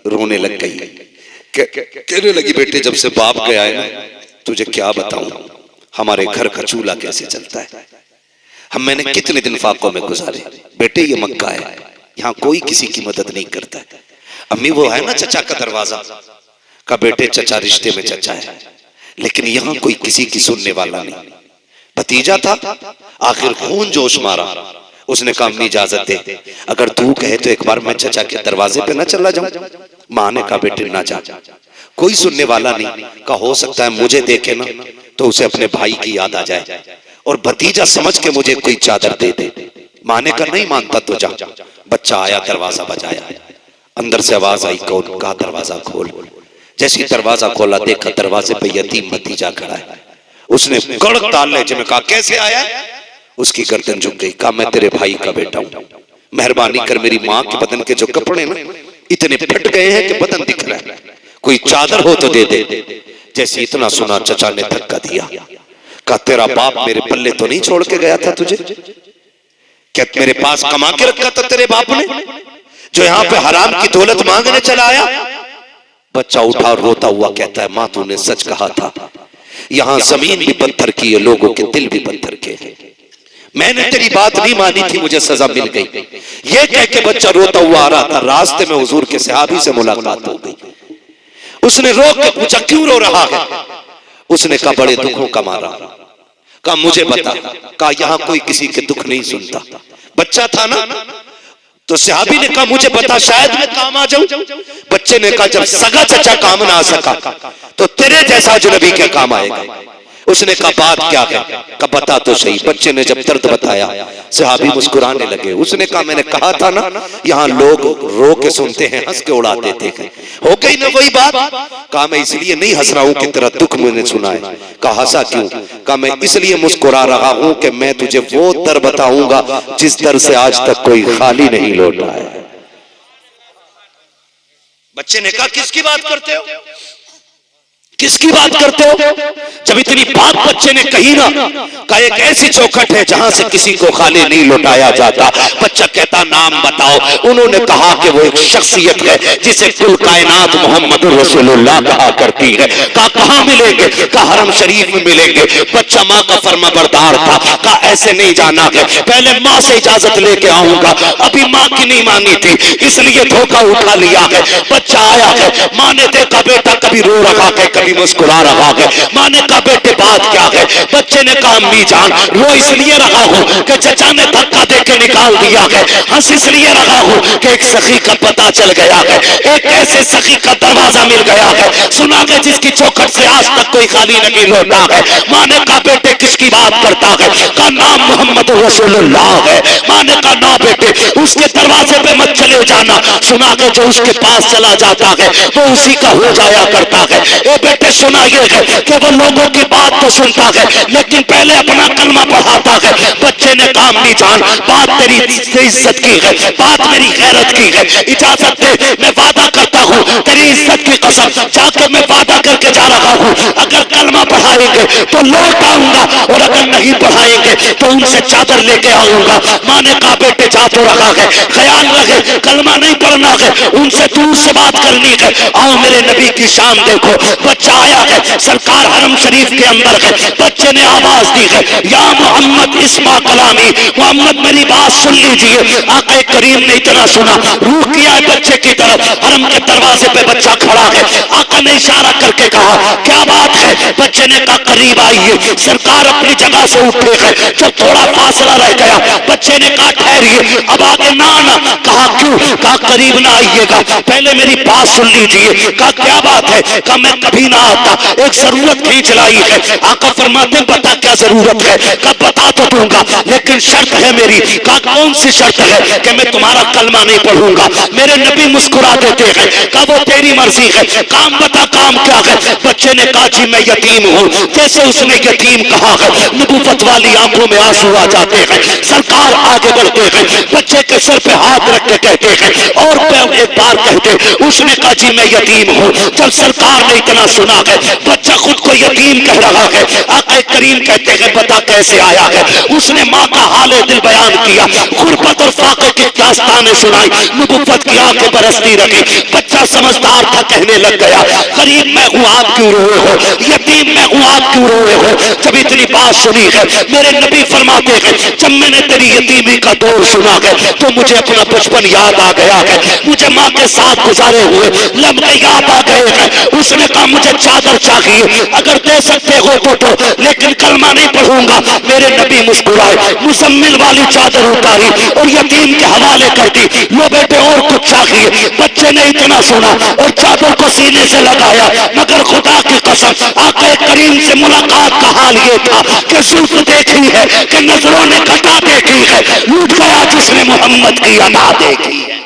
रोने लग गई, कहने लगी बेटे जब से बाप गया है ना तुझे क्या बताऊं हमारे घर का चूल्हा कैसे चलता है। मैंने कितने दिन फाकों में गुजारे। बेटे ये मक्का है, यहाँ कोई किसी की मदद नहीं करता है। अम्मी वो है ना चचा का दरवाजा का, बेटे चचा रिश्ते में चचा है, लेकिन यहाँ कोई किसी की सुनने वाला नहीं। भतीजा था, आखिर खून जोश मारा, उसने कहा अम्मी इजाजत दे, अगर तू कहे तो एक बार मैं चचा के दरवाजे पे ना चला जाऊं। माँ ने कहा बेटे ना जा, कोई सुनने वाला नहीं। कहा हो सकता है मुझे देखे ना तो उसे अपने भाई की याद आ जाए और भतीजा समझ के मुझे कोई चादर दे दे। माँ ने कहा नहीं मानता तो जा। बच्चा आया, दरवाजा बजाया, अंदर से आवाज आई कौन? कहा दरवाजा खोल। जैसे दरवाजा खोला देखा दरवाजे पे यतीम भतीजा खड़ा है। उसने कड़क ताल लहजे में कहा कैसे आया? उसकी गर्दन झुक गई। कहा मैं तेरे भाई का बेटा हूं, मेहरबानी कर मेरी माँ के बदन के जो कपड़े ना इतने फट गए हैं कि बदन दिख रहा है, कोई चादर हो तो दे दे। जैसे इतना सुना चचा ने धक्का दिया। कहा तेरा बाप मेरे पल्ले तो नहीं छोड़ के गया था तुझे? क्या मेरे पास कमा के रखा था तेरे बाप ने जो यहाँ पे हराम की दौलत मांगने चला आया? बच्चा उठा रोता हुआ कहता है माँ तूने सच कहा था, यहाँ जमीन भी पत्थर की है, लोगों के दिल भी पत्थर के हैं। मैंने तेरी बात नहीं मानी थी, मुझे सजा मिल गई। ये कह के बच्चा रोता हुआ आ रहा था। रास्ते में हुजूर के सहाबी से मुलाकात हो गई। उसने रोक के पूछा क्यों रो रहा है? उसने कहा बड़े दुखों का मारा। कहा मुझे बता। कहा यहाँ कोई किसी के दुख नहीं सुनता। बच्चा था ना तो सहाबी ने कहा मुझे बता शायद मैं काम आ जाऊं। बच्चे ने कहा जब सगा चचा काम ना आ सका तो तेरे जैसा अजनबी क्या काम आएगा? उसने कहा बात क्या है? कहा बता तो सही। बच्चे ने जब दर्द बताया सहाबी मुस्कुराने लगे। उसने कहा मैंने कहा था ना यहाँ लोग रो के सुनते हैं, हंस के उड़ा देते हैं। हो गई ना वही बात। कहा मैं इसलिए नहीं हंस रहा हूं कि तेरा दुख मैंने सुना है। कहा हंसा क्यों? कहा मैं इसलिए मुस्कुरा रहा हूं कि मैं तुझे वो दर बताऊंगा जिस दर से आज तक कोई खाली नहीं लौटा है। बच्चे ने कहा किसकी बात करते हो? किसकी बात करते हो? जब इतनी बात बच्चे ने कही ना, कहा एक ऐसी चौखट है जहां से किसी को खाली नहीं लौटाया जाता। बच्चा कहता नाम बताओ। उन्होंने कहा कि वो एक शख्सियत है जिसे कुल कायनात मोहम्मद रसूलुल्लाह कहा करती है। कहा कहां मिलेंगे? कहा हरम शरीफ में मिलेंगे। बच्चा माँ का फर्माबरदार था। कहा ऐसे नहीं जाना है, पहले माँ से इजाजत लेके आऊंगा। अभी माँ की नहीं मांगी थी इसलिए धोखा उठा लिया है। बच्चा आया है, माँ ने देखा बेटा कभी रो रहा है कभी मुस्कुरा रहा है। माँ ने कहा बेटे बात क्या है? बच्चे ने कहा अम्मी जान रो इसलिए रहा हूँ कि चचा ने धक्का देके निकाल दिया है, हंस इसलिए रहा हूँ कि एक सखी का पता चल गया है, एक ऐसे सखी का दरवाजा मिल गया है सुना के जिसकी चौखट से आज तक कोई खाली नहीं लौटा है। माँ ने कहा बेटे किसकी बात करता है? कहा नाम मोहम्मद रसूलुल्लाह है। माँ ने कहा ना बेटे उसके दरवाजे पे मत चले जाना, सुना के जो उसके पास चला जाता है वो उसी का हो जाया करता है। ए बेटे सुना ये है कि वो लोगों की बात तो सुनता है लेकिन पहले अपना कलमा पढ़ाता है। बच्चे ने कहा अम्मी जान बात तेरी इज्जत की है, बात मेरी गैरत की है, इजाजत दे मैं वादा करता हूँ तेरी इज्जत की कसम जाकर मैं वादा करके जा रहा हूँ अगर कलमा पढ़ाएंगे तो लौट आऊंगा और अगर नहीं पढ़ाएंगे तो उनसे चादर लेके आऊंगा। माँ ने कहा बेटे जा तो रहा है, ख्याल रखे कलमा नहीं पढ़ना है, उनसे दूर से बात करनी है। आओ मेरे नबी की शान देखो। बच्चा आया है, सरकार हरम शरीफ के अंदर है। बच्चे ने आवाज दी है या मोहम्मद इस्मा कलामी, मोहम्मद मेरी बात सुन लीजिए। आका करीम ने इतना सुना रूह किया बच्चे की तरफ, हरम के दरवाजे पे बच्चा खड़ा है। आका ने इशारा करके कहा क्या बात है? बच्चे ने कहा करीब आइए। सरकार अपनी जगह से उठे हैं। जब थोड़ा फासला रह गया, बच्चे ने कहा ठहरिए, अब आगे ना आना। कहा क्यों? कहा करीब ना आइएगा, पहले मेरी बात सुन लीजिए। कहा क्या बात है? कहा मैं कभी ना आता, एक जरूरत खींच लाई है। आका फरमाते बता क्या जरूरत है? कहा बता तो दूंगा, लेकिन शर्त है मेरी। कहा कौन सी शर्त है? कि मैं तुम्हारा कलमा नहीं पढ़ूंगा। मेरे नबी मुस्कुरा देते हैं। कहा वो तेरी मर्जी है, काम बता काम क्या है? बच्चे ने कहा जी मैं यतीम हूँ। जैसे उसने यतीम कहा है, नबूवत वाली आंखों में आंसू आ जाते हैं। सरकार आगे बढ़ते हैं, बच्चे के सिर पे हाथ रख के कहते हैं और एक बार कहते, उसने कहा जी मैं यतीम हूँ। जब सरकार ने इतना सुना है, बच्चा खुद को यतीम कह रहा है। आका करीम कहते हैं बता कैसे आया है? उसने माँ का हाले दिल बयान किया, गुर्बत और फाके की दास्तानें सुनाई, नबूवत की आंखें बरसती रही। बच्चा समझदार था, कहने लग गया गरीब मैं हूँ आप क्यों रोए हो, यतीम मैं हूँ आप क्यों रोए हो? जब इतनी बात सुनी है, मेरे नबी फरमाते हैं जब मैंने तेरी यतीमी का दौर सुना है तो मुझे अपना बचपन याद आ गया है। मुझे माँ के साथ गुजारे हुए लम्हे याद आ गए हैं। उसने कहा मुझे चादर चाहिए, अगर दे सकते हो तो, लेकिन कलमा नहीं पढ़ूंगा। मेरे नबी मुस्कुराए, मुजम्मिल वाली चादर उतारी और यतीम के हवाले कर दी। लो बेटे और कुछ चाहिए? बच्चे ने इतना सुना और चादर को सीने से लगाया। मगर खुदा की कसम आका करीम से मुलाकात का हाल ये था कि जुल्फ देखी है कि नजरों ने घटा देखी है, लूट गया जिसने मोहम्मद की अदा देखी है।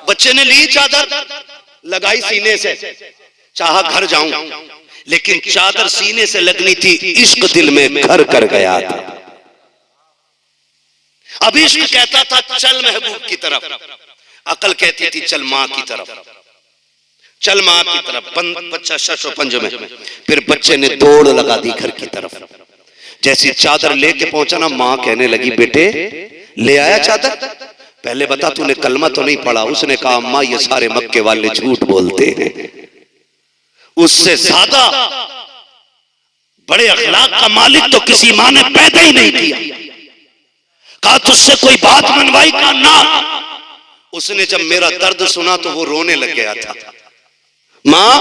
बच्चे ने ली चादर, लगाई सीने से, चाहा घर जाऊं, लेकिन चादर सीने से लगनी थी, इश्क दिल में घर कर गया था। अब इश्क कहता था चल महबूब की तरफ, अकल कहती थी चल मां की तरफ, चल मां की तरफ। बच्चा शशो पंज में, फिर बच्चे ने दौड़ लगा दी घर की तरफ। जैसी चादर लेके पहुंचा ना, मां कहने लगी बेटे ले आया चादर? पहले बता तूने कलमा तो नहीं पढ़ा। उसने कहा अम्मा ये सारे मक्के वाले झूठ बोलते हैं, उससे ज्यादा बड़े अखलाक का मालिक तो किसी मां ने पैदा ही नहीं किया। कहा तुझसे कोई बात मनवाई? का ना। उसने जब मेरा दर्द सुना तो वो रोने लग गया था। मां,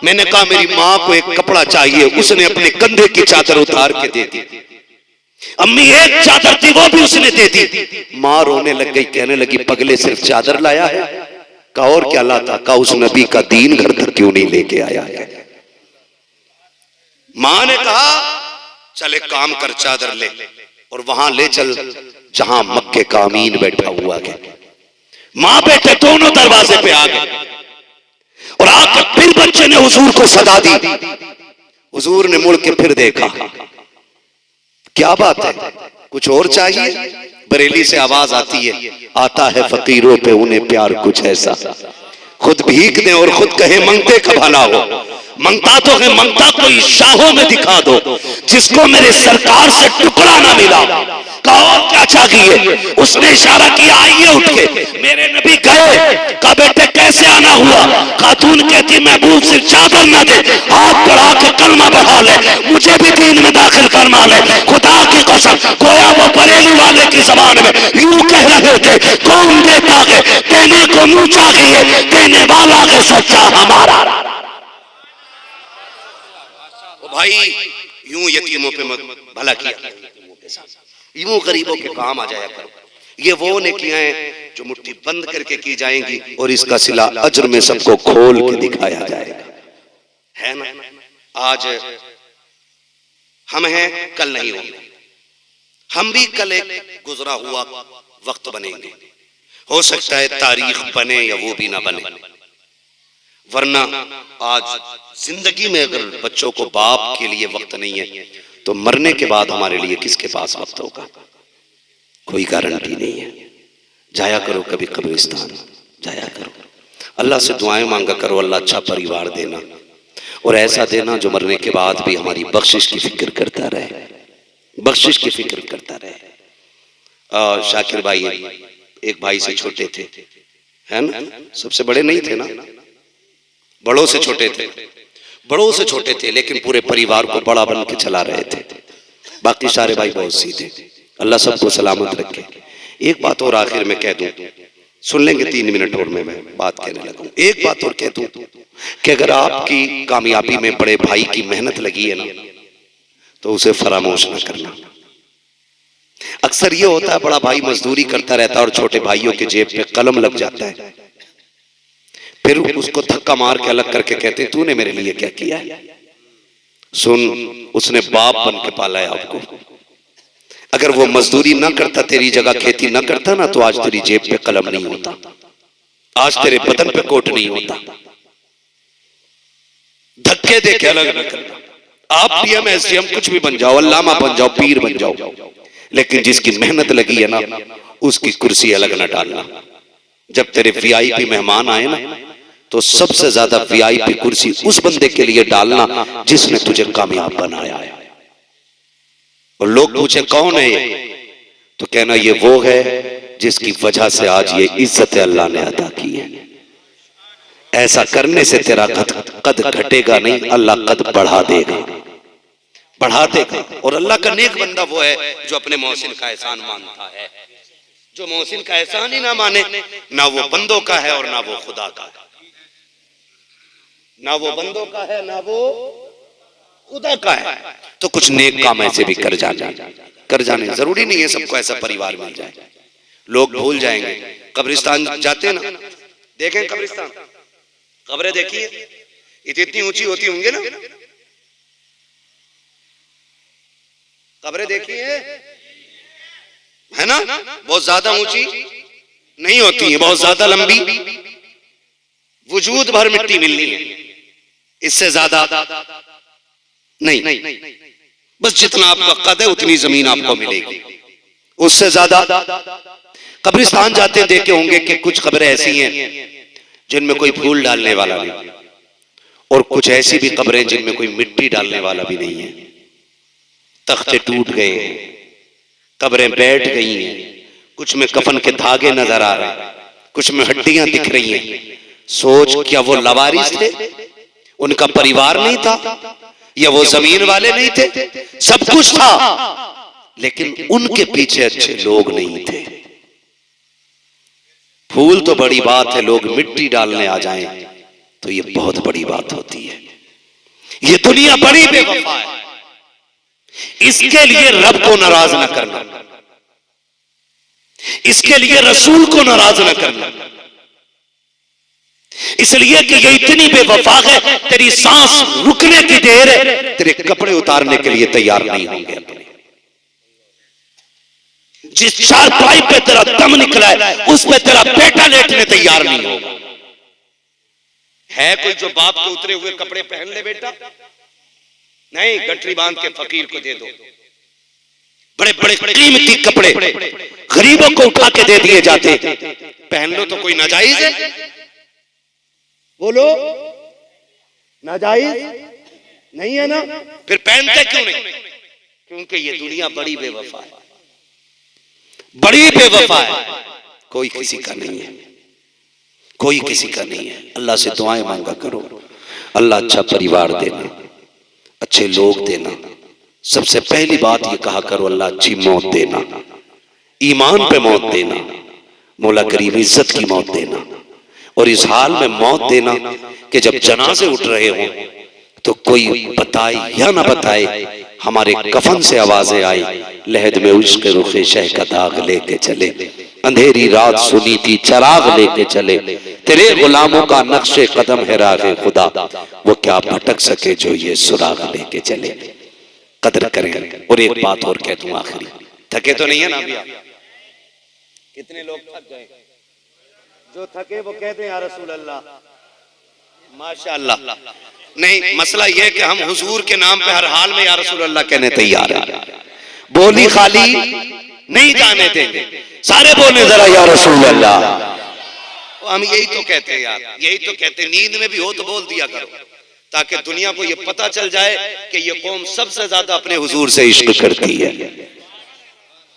मैंने कहा मेरी मां को एक कपड़ा चाहिए। उसने अपने कंधे की चादर उतार के दे दी। अम्मी एक चादर थी वो भी उसने दे दी। मां रोने लग गई, कहने लगी पगले सिर्फ चादर लाया है? कहा और क्या लाता? कहा उस नबी का दीन घर तक क्यों नहीं लेके आया है? मां ने कहा चल एक काम कर, चादर ले और वहां ले चल जहां मक्के का अमीन बैठा हुआ है। मां बेटे दोनों दरवाजे पे आ गए और आकर फिर बच्चे ने हुजूर को सदा दी। हुजूर ने मुड़ के फिर देखा, क्या बात है, कुछ और चाहिए? बरेली से आवाज आती है, आता है फकीरों पे उन्हें प्यार कुछ ऐसा, खुद भीख दे और खुद कहे मंगते का भला हो। मंगता तो है, मंगता कोई शाहों में दिखा दो जिसको मेरे सरकार से टुकड़ा ना मिला। कहा और क्या चाहिए? उसने इशारा किया आइए उठ के। मेरे नबी गए, कहा बेटे कैसे आना हुआ? खातून कहती महबूब सिर्फ चादर ना दे, हाथ बढ़ा के कलमा बढ़ा ले, मुझे भी दीन में दाखिल करवा ले। खुदा की कसम गोया वो बरेली वाले की जबान में यूं कह रहे थे, कौन देता है देने को मुंह चाहिए, देने वाला है सच्चा हमारा। भाई यूं यतीमों पे भला किया, यूं गरीबों के काम आ जाया करो। ये वो नेकियां हैं जो मुट्ठी बंद करके की जाएंगी और इसका सिला अज्र में सबको खोल के दिखाया जाएगा, है ना? आज हम हैं, कल नहीं होंगे। हम भी कल एक गुजरा हुआ वक्त बनेंगे। हो सकता है तारीख बने या वो भी ना बने, वरना आज जिंदगी में अगर बच्चों को बाप के लिए वक्त नहीं है तो मरने के बाद हमारे लिए किसके पास वक्त होगा? कोई गारंटी नहीं है। जाया करो कभी कब्रिस्तान, जाया करो, अल्लाह से दुआएं मांगा करो, अल्लाह अच्छा परिवार देना और ऐसा देना जो मरने के बाद भी हमारी बख्शिश की फिक्र करता रहे, बख्शिश की फिक्र करता रहे। शाकिर भाई एक भाई से छोटे थे, है ना? सबसे बड़े नहीं थे ना, बड़ों से छोटे थे। बड़ों से छोटे थे लेकिन पूरे परिवार को बड़ा बन के चला रहे थे। बाकी सारे भाई बहुत सीधे। अल्लाह सबको सलामत रखे। एक बात और आखिर में कह दूं, सुन लेंगे 3 मिनट और मैं बात कहने लगूं। एक बात और कह दूं कि अगर आपकी कामयाबी में बड़े भाई की मेहनत लगी है ना, तो उसे फरामोश ना करना। अक्सर ये होता है बड़ा भाई मजदूरी करता रहता है और छोटे भाइयों के जेब पे कलम लग जाता है, फिर उसको धक्का मार के अलग करके कहते हैं तूने मेरे लिए क्या किया है। सुन, उसने बाप बन के पाला है आपको। अगर वो मजदूरी ना करता, तेरी जगह खेती ना करता ना, तो आज तेरी जेब पे कलम नहीं होता, आज तेरे बदन पे कोट नहीं होता। धक्के दे के अलग न करना। आप पीएम एसडीएम कुछ भी बन जाओ, अल्लामा बन जाओ, पीर बन जाओ, लेकिन जिसकी मेहनत लगी है ना, उसकी कुर्सी अलग न डालना। जब तेरे वीआईपी मेहमान आए ना, तो सबसे ज्यादा वीआईपी कुर्सी उस बंदे के लिए डालना जिसने तुझे कामयाब बनाया है। और लोग पूछे कौन है ये, तो कहना ये वो है जिसकी वजह से आज ये इज्जत अल्लाह ने अता की है। ऐसा करने से तेरा कद घटेगा नहीं, अल्लाह कद बढ़ा देगा, बढ़ा देगा। और अल्लाह का नेक बंदा वो है जो अपने मोहसिन का एहसान मानता है। जो मोहसिन का एहसान ही ना माने, ना वो बंदों का है और ना वो खुदा का है। ना वो बंदों का है, ना वो खुदा का है। तो कुछ नेक काम ऐसे भी कर जाने। जरूरी नहीं है सबको ऐसा परिवार मिल जाए। लोग भूल जाएंगे। कब्रिस्तान जाते ना, देखें कब्रिस्तान, कब्रें देखिए, इतनी ऊंची होती होंगे ना, कब्रें देखी है ना, बहुत ज्यादा ऊंची नहीं होती है, बहुत ज्यादा लंबी, वजूद भर मिट्टी मिलनी है, इससे ज्यादा नहीं। बस जितना आपका कद है उतनी जमीन आपको मिलेगी, उससे ज्यादा। कब्रिस्तान जाते देखे होंगे कि कुछ कब्रें ऐसी हैं जिनमें कोई फूल डालने वाला नहीं, और कुछ ऐसी भी कब्रें जिनमें कोई मिट्टी डालने वाला भी नहीं है। तख्ते टूट गए हैं, कब्रें बैठ गई हैं, कुछ में कफन के धागे नजर आ रहे हैं, कुछ में हड्डियां दिख रही हैं। सोच, क्या वो लवारिस थे? उनका परिवार नहीं था? या वो जमीन वाले नहीं थे? सब कुछ था, लेकिन उनके पीछे अच्छे लोग नहीं थे। फूल तो बड़ी बात है, लोग मिट्टी डालने आ जाएं तो ये बहुत बड़ी बात होती है। ये दुनिया बड़ी बेवफा है, इसके लिए रब को नाराज न करना, इसके लिए रसूल को नाराज न करना, इसलिए कि ये इतनी बेवफा है, तेरी सांस रुकने की देर है, तेरे कपड़े उतारने के लिए तैयार नहीं होंगे। जिस चारपाई पे तेरा दम निकला है, उस पे तेरा बेटा लेटने तैयार नहीं होगा। है कोई जो बाप के उतरे हुए कपड़े पहन ले बेटा? नहीं, गठरी बांध के फकीर को दे दो। बड़े बड़े कीमती कपड़े गरीबों को उठा के दे दिए जाते, पहन लो तो कोई नाजायज है? बोलो, नाजायज नहीं है ना? फिर पहनते क्यों नहीं? क्योंकि ये दुनिया बड़ी बेवफा है, बड़ी बेवफा है। कोई किसी का नहीं है, कोई किसी का नहीं है। अल्लाह से दुआएं मांगा करो, अल्लाह अच्छा परिवार देना, अच्छे लोग देना। सबसे पहली बात ये कहा करो, अल्लाह अच्छी मौत देना, ईमान पे मौत देना, मौला करीम इज्जत की मौत देना। और इस हाल में मौत देना कि जब जनाजे उठ रहे हों तो कोई बताए या ना बताए, हमारे कफन से आवाजें आई, लहद में उश्क रुखे शह का दाग लेके चले, अंधेरी रात सुनी थी चराग लेके चले, तेरे गुलामों का नक्शे कदम है राह खुदा, वो क्या भटक सके जो ये सुराग लेके चले। कदर करें। और एक बात और कह दूं आखिरी, थके तो नहीं है ना अभी आप? कितने लोग थक गए? जो थके वो कहते हैं या रसूल अल्लाह, माशाअल्लाह। नहीं, मसला यह कि हम हुजूर के नाम पे हर हाल में या रसूल अल्लाह कहने तैयार हैं। बोली खाली नहीं जाने देंगे, सारे बोले जरा या रसूल अल्लाह। हम यही तो कहते हैं यार, यही तो कहते हैं। नींद में भी हो तो बोल दिया करो, ताकि दुनिया को ये पता चल जाए कि ये कौम सबसे ज्यादा अपने हुजूर से इश्क करती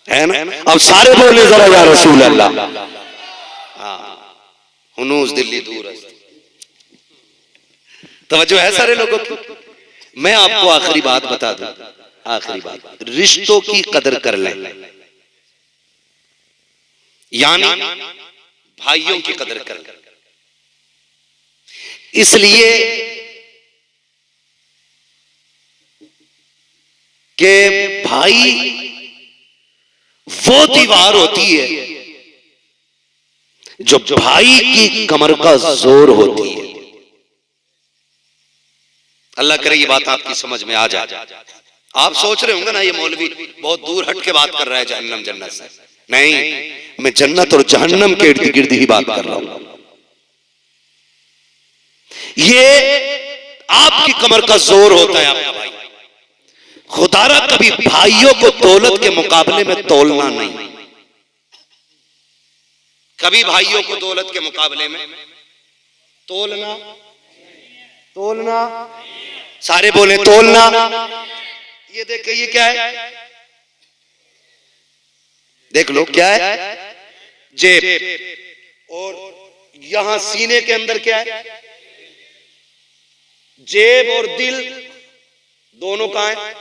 है ना? अब सारे बोले जरा या रसूल अल्लाह। हाँ, हुनूस दिल्ली दूर है। तवज्जो है सारे लोगों की। मैं आपको आखिरी बात बता दूं, आखिरी बात, रिश्तों की कदर कर लें, यानी भाइयों की कदर कर लें। इसलिए कि भाई वो दीवार होती है जो भाई की कमर का जोर होती है। अल्लाह करे ये बात आपकी समझ में आ जाए। आप सोच रहे होंगे ना ये मौलवी बहुत दूर हट के बात कर रहा है जहन्नम जन्नत से। नहीं, मैं जन्नत और जहन्नम के इर्द गिर्द ही बात कर रहा हूं। ये आपकी कमर का जोर होता है आपका भाई। खुदारा कभी भाइयों को दौलत के मुकाबले में तोलना नहीं, कभी भाइयों को दौलत के मुकाबले में तोलना, तोलना, सारे बोले तोलना। ये देखिए ये क्या है, देख लो क्या है, जेब, और यहां सीने के अंदर क्या है, जेब और दिल दोनों कहां है,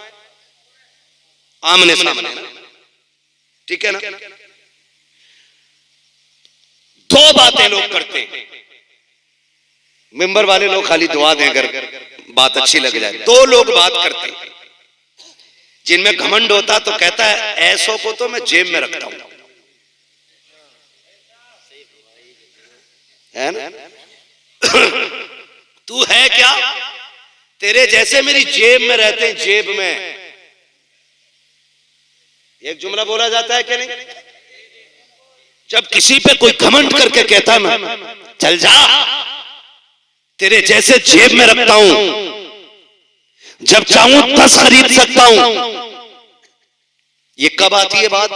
आमने सामने, ठीक है ना। दो बातें लोग करते हैं, मेंबर वाले लोग खाली दुआ दें अगर बात अच्छी लग जाए। दो लोग बात करते हैं जिनमें घमंड होता तो कहता है ऐसों को तो मैं जेब में रखता हूं, है ना। तू है क्या, तेरे जैसे मेरी जेब में रहते हैं, जेब में। एक जुमला बोला जाता है कि नहीं, जब किसी पे कोई घमंड करके कहता ना चल जा तेरे जैसे जेब में रखता हूं, जब चाहूं 10 खरीद सकता हूं। ये कब आती है बात,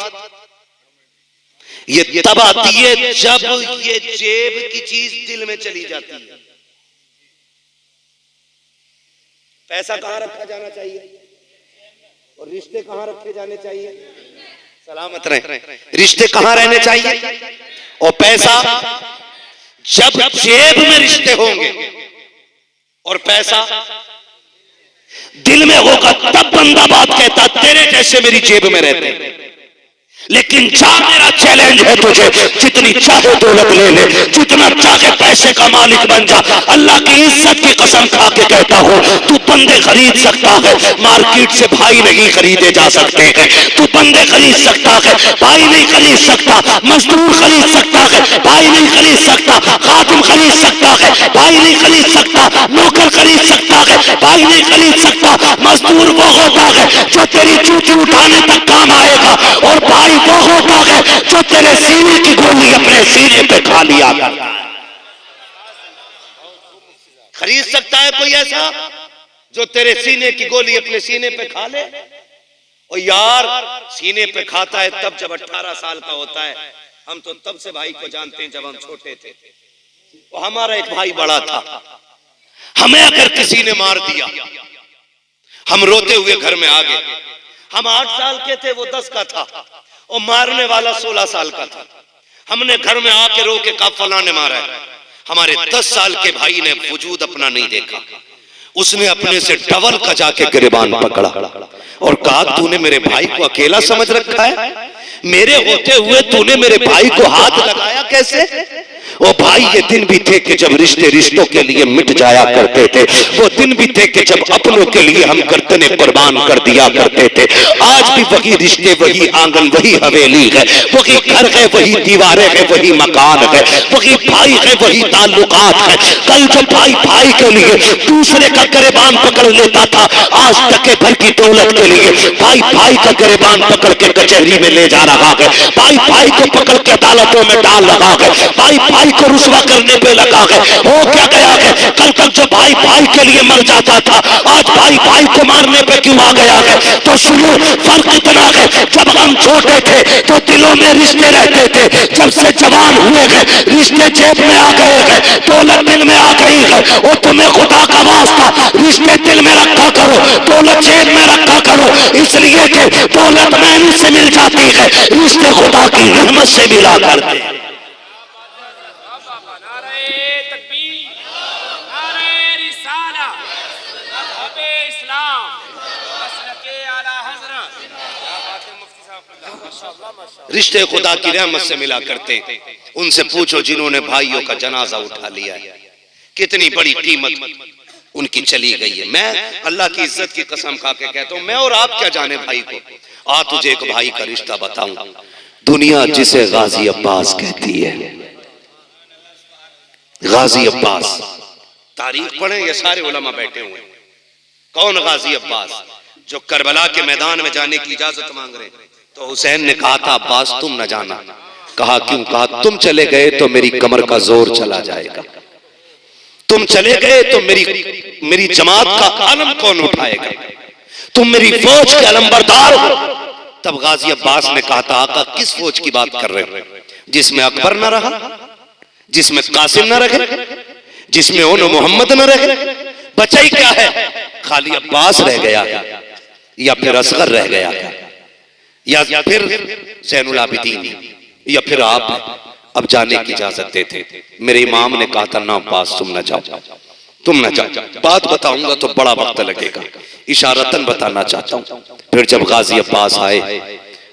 ये तब आती है जब ये जेब की चीज दिल में चली जाती है। पैसा कहां रखा जाना चाहिए और रिश्ते कहां रखे जाने चाहिए, सलामत रहे, रिश्ते कहां रहने चाहिए और पैसा। जब जेब में रिश्ते होंगे और पैसा दिल में होगा तब बंदा बात कहता तेरे जैसे मेरी जेब में रहते। लेकिन जा मेरा चैलेंज है तुझे, जितनी चाहे दौलत ले ले, जितना चाहे पैसे का मालिक बन जा, अल्लाह की इज्जत की कसम खा के कहता हूं तू बंदे खरीद सकता है, मार्केट से भाई नहीं खरीदे जा सकते हैं। तू बंदे खरीद सकता है, भाई नहीं खरीद सकता, मजदूर खरीद सकता है, भाई नहीं खरीद सकता, खादिम खरीद सकता है, भाई नहीं खरीद सकता, नौकर खरीद सकता है, भाई नहीं खरीद सकता। मजदूर वो होता है जो तेरी चूची उठाने तक काम आएगा, और भाई वो होता है जो तेरे सीने की गोली अपने सीने पे खा लिया करता है। खरीद सकता है कोई ऐसा जो तेरे सीने की गोली अपने सीने पे खा ले? और यार सीने पे खाता है तब जब 18 साल का होता है। हम तो तब से भाई को जानते हैं जब हम छोटे थे। वो हमारा एक भाई बड़ा था, हमें अगर किसी ने मार दिया हम रोते हुए घर में आ गए। हम 8 साल के थे, वो 10 का था, और मारने वाला 16 साल का था। हमने घर में आके रो के कहा फलां ने मारा है। हमारे 10 साल के भाई ने वजूद अपना नहीं देखा, उसने अपने से डबल का जाके गिरबान पकड़ा और कहा तूने मेरे भाई को अकेला समझ रखा है, मेरे होते हुए तूने मेरे भाई को हाथ लगाया कैसे? ओ भाई ये दिन भी थे कि जब रिश्ते रिश्तों के लिए मिट जाया करते थे, वो दिन भी थे कि जब अपनों के लिए हम गर्दने कुर्बान कर दिया करते थे। आज भी वही रिश्ते, वही आंगन, वही हवेली है, वही घर है, वही दीवारें है, वही मकान है, वही भाई है, वही ताल्लुकात है। कल जो भाई भाई के लिए दूसरे का गिरबान पकड़ लेता था, आज टके भर की दौलत के लिए भाई भाई का गिरबान पकड़ के कचहरी में ले जा रहा है, भाई भाई को पकड़ के अदालतों में डाल रहा है, भाई भाई को रुसवा करने पे लगा है। हो क्या गया है? कल तक जो भाई भाई के लिए मर जाता था, आज भाई भाई को मारने पे क्यों आ गया है? तो सुनो, फर्क इतना है, जब हम छोटे थे तो दिलों में रिश्ते रहते थे, जब से जवान हुए हैं रिश्ते जेब में आ गए हैं, दौलत दिल में आ गई है। और तुम्हें खुदा का वास्ता रिश्ते दिल में रखा करो, दौलत जेब में रखा करो, इसलिए कि दौलत मेहनत से मिल जाती है, रिश्ते खुदा की रहमत से मिला करते हैं। इस्लाम मसलके आला हज़रत। क्या बात है मुफ्ती साहब, माशाअल्लाह माशाअल्लाह। रिश्ते खुदा की रहमत से मिला करते हैं। उनसे पूछो जिन्होंने भाइयों का जनाजा उठा लिया है, कितनी बड़ी कीमत उनकी चली गई है। मैं अल्लाह की इज्जत की कसम खा के कहता हूं, मैं और आप क्या जाने भाई को। आ तुझे एक भाई का रिश्ता बताऊं, दुनिया जिसे गाजी अब्बास कहती है, गाजी अब्बास, तारीख पढ़े ये सारे उलमा बैठे हुए हैं। कौन गाजी अब्बास? जो करबला के मैदान में जाने की इजाजत मांग रहे, तो हुसैन ने कहा था अब्बास तुम न जाना। कहा क्यों? कहा तुम चले गए तो मेरी कमर का जोर चला जाएगा, तुम चले गए तो मेरी जमात का आलम कौन उठाएगा, तुम मेरी फौज के अलमबरदार हो। तब गाजी अब्बास ने कहा था आका किस फौज की बात कर रहे हो? जिसमें अकबर न रहा, जिसमें कासिम न रहे, जिसमें ओन मोहम्मद न रहे, बचा ही क्या है? खाली अब्बास रह गया या फिर असगर रह गया या फिर ज़ैनुल आबिदीन या फिर आप। अब जाने की इजाजत देते। मेरे इमाम ने कहा था ना अब्बास तुम न जाओ, तुम न जाओ। बात बताऊंगा तो बड़ा वक्त लगेगा, इशारतन बताना चाहता हूं। फिर जब गाजी अब्बास आए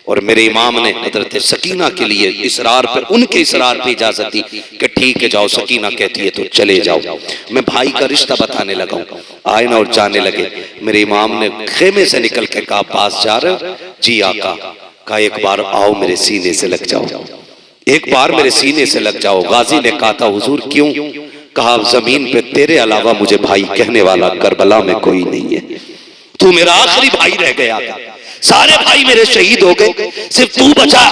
और मेरे इमाम ने हजरत सकीना के लिए इसरार पर, उनके इसरार पे इजाजत दी कि ठीक है जाओ, सकीना कहती है तो चले जाओ। मैं भाई का रिश्ता बताने लगा, आए ना और जाने लगे। मेरे इमाम ने खेमे से निकल के कहा अब्बास जा रहे हो? जी आका। कहा एक बार आओ मेरे सीने से लग जाओ, एक बार मेरे सीने से लग जाओ। गाजी ने कहा था हुजूर क्यों? कहा जमीन पे तेरे अलावा मुझे भाई कहने वाला करबला में कोई नहीं है, तू मेरा आखिरी भाई रह गया, सारे भाई मेरे शहीद हो गए, सिर्फ तू बचा।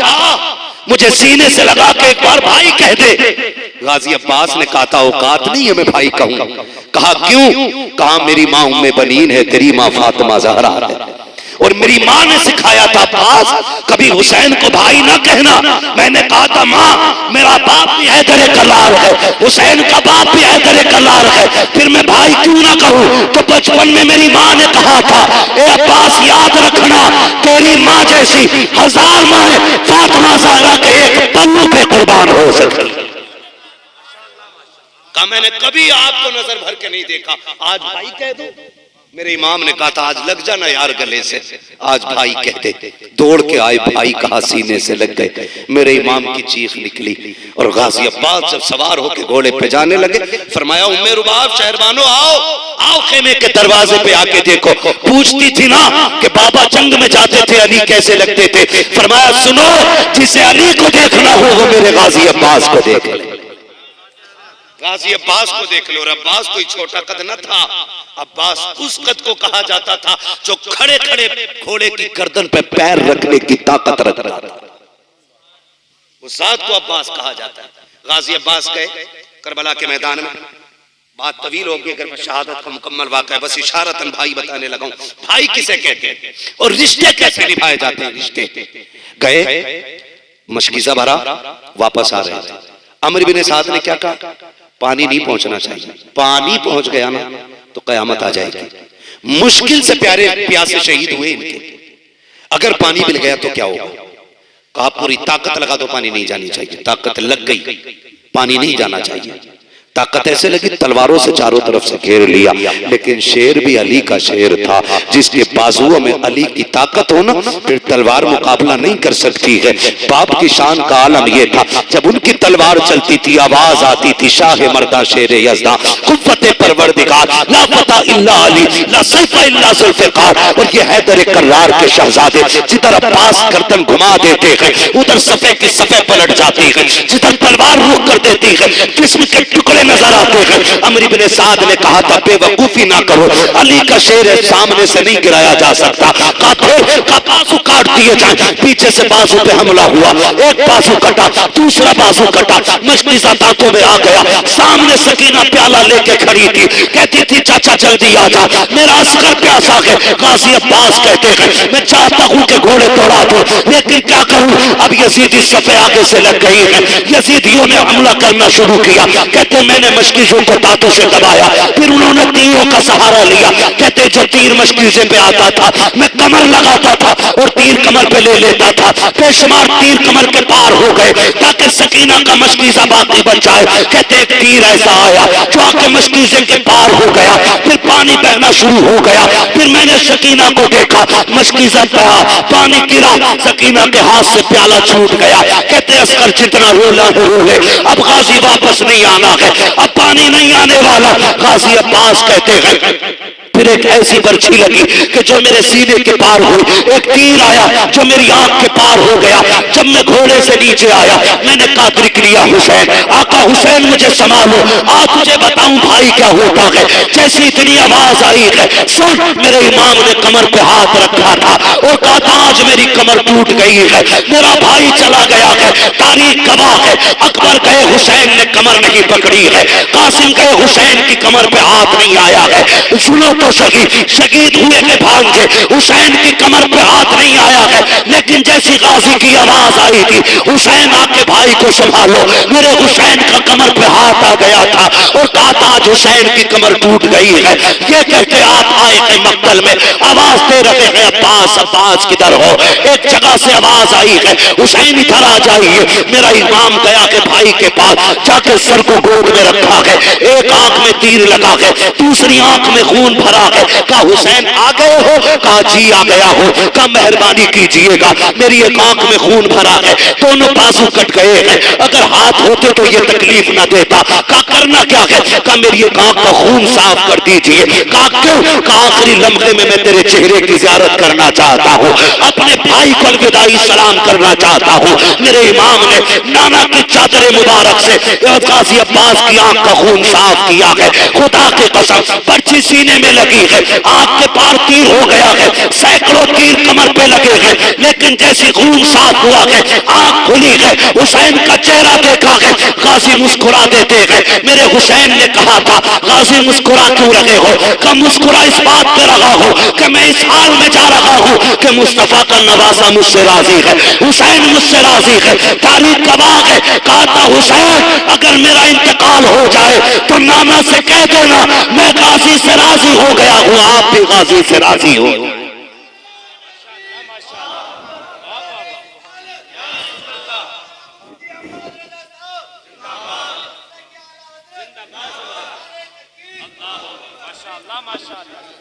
मुझे सीने से लगा के एक बार भाई कह दे। गाजी अब्बास ने कहा था औकात नहीं है मैं भाई कहूंगा। कहा क्यों? कहा मेरी माँ उम्मे बनीन है, तेरी माँ फातिमा ज़हरा है, और मेरी माँ ने सिखाया था अब्बास कभी हुसैन को भाई ना कहना। मैंने कहा था माँ मेरा बाप भी हैदर कल्लार है, हुसैन का बाप भी हैदर कल्लार है, फिर मैं भाई क्यों ना कहूँ? तो बचपन में मेरी माँ ने कहा था ए अब्बास याद रखना तेरी माँ जैसी 1000 माँ फातिमा ज़हरा के एक पल्लू पे कुर्बान हो सके। कहा मैंने कभी आपको नजर भर के नहीं देखा, आज भाई कह दो। मेरे इमाम ने कहा था आज लग जाना यार गले से, आज भाई कहते। दौड़ के आए, भाई कहा सीने से लग गए। मेरे इमाम की चीख निकली और गाजी अब्बास जब सवार होकर घोड़े पे जाने लगे, फरमाया उम्मे रुबाब शहरबानो आओ आओ खेमे के दरवाजे पे आके देखो। पूछती थी ना कि बाबा जंग में जाते थे अली कैसे लगते थे, फरमाया सुनो जिसे अली को देखना हो वो मेरे गाजी अब्बास को देख ले। गाजी अब्बास को देख लो। और अब्बास कोई छोटा कद न था, अब्बास उस कद को कहा जाता था जो खड़े खड़े घोड़े की गर्दन पे पैर रखने की ताकत रखता था, उस जात को अब्बास कहा जाता है। गाजी अब्बास गए करबला के मैदान में। बात तवील होगी अगर मैं शहादत का मुकम्मल वाक़या बस इशारतन भाई बताने लगा। भाई किसे कहते हैं और रिश्ते कैसे निभाए जाते हैं? रिश्ते गए, मशकीज़ा भरा, वापस आ रहे थे। अमर बिन साद ने क्या कहा? पानी नहीं पहुंचना चाहिए, पानी पहुंच गया ना तो कयामत आ जाएगी। मुश्किल से प्यारे प्यासे शहीद हुए इनके, अगर पानी मिल गया तो क्या होगा? कहा पूरी ताकत लगा दो, पानी नहीं जानी चाहिए। ताकत लग गई, पानी नहीं जाना चाहिए। ताकत ऐसे लगी तलवारों से चारों तरफ से घेर लिया, लेकिन शेर भी अली का शेर था। जिसके बाजुओं में अली की ताकत हो ना फिर तलवार मुकाबला नहीं कर सकती है। बाप की शान का आलम यह था जब उनकी तलवार चलती थी आवाज आती थी शाह मर्दा शेर यज़दा कुव्वते परवरदिगार ला फता इल्ला अली ला सैफ इल्ला जुल्फ़िकार। और ये हैदर कल्लार के शहजादे जिधर अब्बास गर्दन घुमा देते हैं उधर सफे की सफे पलट जाती है, जिधर तलवार रुक कर देती है जिस्म के टुकड़े नजर आते हैं। अमर इब्न साद ने कहा था बेवकूफी ना करो, अली का शेर सामने से नहीं गिराया जा सकता। का बाजू काट दिए जाए। पीछे से बाजू पे हमला हुआ, एक बाजू कटा, दूसरा बाजू कटा, मशकीज़ा दांतों में आ गया। सामने सकीना प्याला लेके खड़ी थी, कहती थी चाचा जल्दी आ जा, मेरा अस्कर प्यासा है। गाजी अब्बास कहते हैं मैं चाहता हूं कि घोड़े तोड़ा दूं, लेकिन क्या करूं? अब यजीदी सफे आगे से लग गई है। यजीदियों ने हमला करना शुरू किया। कहते मैं मैंने मशकीजों को दांतों से दबाया, फिर उन्होंने तीरों का सहारा लिया। कहते जो तीर मशकीजे पे आता था मैं कमर लगाता था और तीर कमर पे ले लेता था, बेशुमार तीर कमर के पार हो गए ताकि सकीना का मशकीजा बाकी बच जाए। कहते एक तीर ऐसा आया जो आके मशकीजे के पार हो गया, फिर पानी बहना शुरू हो गया। फिर मैंने सकीना को देखा, मशकीजा बहा, पानी गिरा, सकीना के हाथ से प्याला छूट गया। कहते अस्कर जितना रोला रोले, अब गाजी वापस नहीं आना है, अब पानी नहीं आने वाला। गाजी अब्बास कहते हैं फिर एक ऐसी बर्छी लगी कि जो मेरे सीने के पार हुई, एक तीर आया जो मेरी आंख के पार हो गया। जब मैं घोड़े से नीचे आया मैंने कादरी किया, हुसैन आका हुसैन मुझे संभालो, आज तुझे बताऊं भाई क्या होता है। जैसी इतनी आवाज आई है सुन, मेरे इमाम ने कमर पे हाथ रखा था और कहा था आज मेरी कमर टूट गई है, मेरा भाई चला गया है। तारीख गवाह है, अकबर गए हुसैन ने कमर नहीं पकड़ी है, कासिम गए हुसैन की कमर पे हाथ नहीं आया है। सुनो तो शहीद शहीद हुए के भांजे, हुसैन की कमर पे हाथ नहीं आया है। लेकिन जैसी गाजी की आवाज आई थी हुसैन आके भाई को संभालो, मेरे हुसैन का कमर पे हाथ आ गया था और कहा था आज हुसैन की कमर टूट गई है। ये कहते आप आए थे मक्तल में, आवाज दे रहे हैं अब्बास अब्बास किधर हो। एक जगह से आवाज आई है हुसैन इधर आ जाइए। मेरा इमाम गया के भाई के पास जाके सर को गोद में रखा है, एक आंख में तीर लगा है, दूसरी आंख में खून भरा है। कहा हुसैन आ गए हो? कहा जी आ गया हो। कहा मेहरबानी कीजिएगा, मेरी एक आंख में खून भरा है, दोनों बाजू कट गए हैं, अगर हाथ होते तो ये तकलीफ ना देता। कहा करना क्या है? कहा मेरी एक आंख का खून साफ कर दीजिए। कहा क्यों? कहा आखिरी लम्हे में मैं तेरे चेहरे की जियारत करना चाहता हूँ, अपने भाई को अलविदाई सलाम करना चाहता हूँ। मेरे इमाम ने नाना की चादर मुबारक से गाजी अब्बास की आंख का खून साफ किया है। खुदा के कसम पर्ची सीने में लगी है, आंख के पार तीर हो गया है, सैकड़ों तीर कमर पे लगे हैं, लेकिन जैसे खून साफ हुआ है आंख खुली है, हुसैन का चेहरा देखा है, गाजी मुस्कुरा देते हैं। मेरे हुसैन ने कहा था गाजी मुस्कुरा क्यों रहे हो? कि मुस्कुरा इस बात पे रहा हो कि मैं इस हाल में जा रहा हूँ कि मुस्तफा का नवासा मुझसे राजी है, हुसैन मुझसे राजी है। तारीख गवाह है, कहा था हुसैन अगर मेरा इंतकाल हो जाए तो नाना से कह देना मैं गाजी से राजी हो गया हूँ, आप भी गाजी से राजी हो।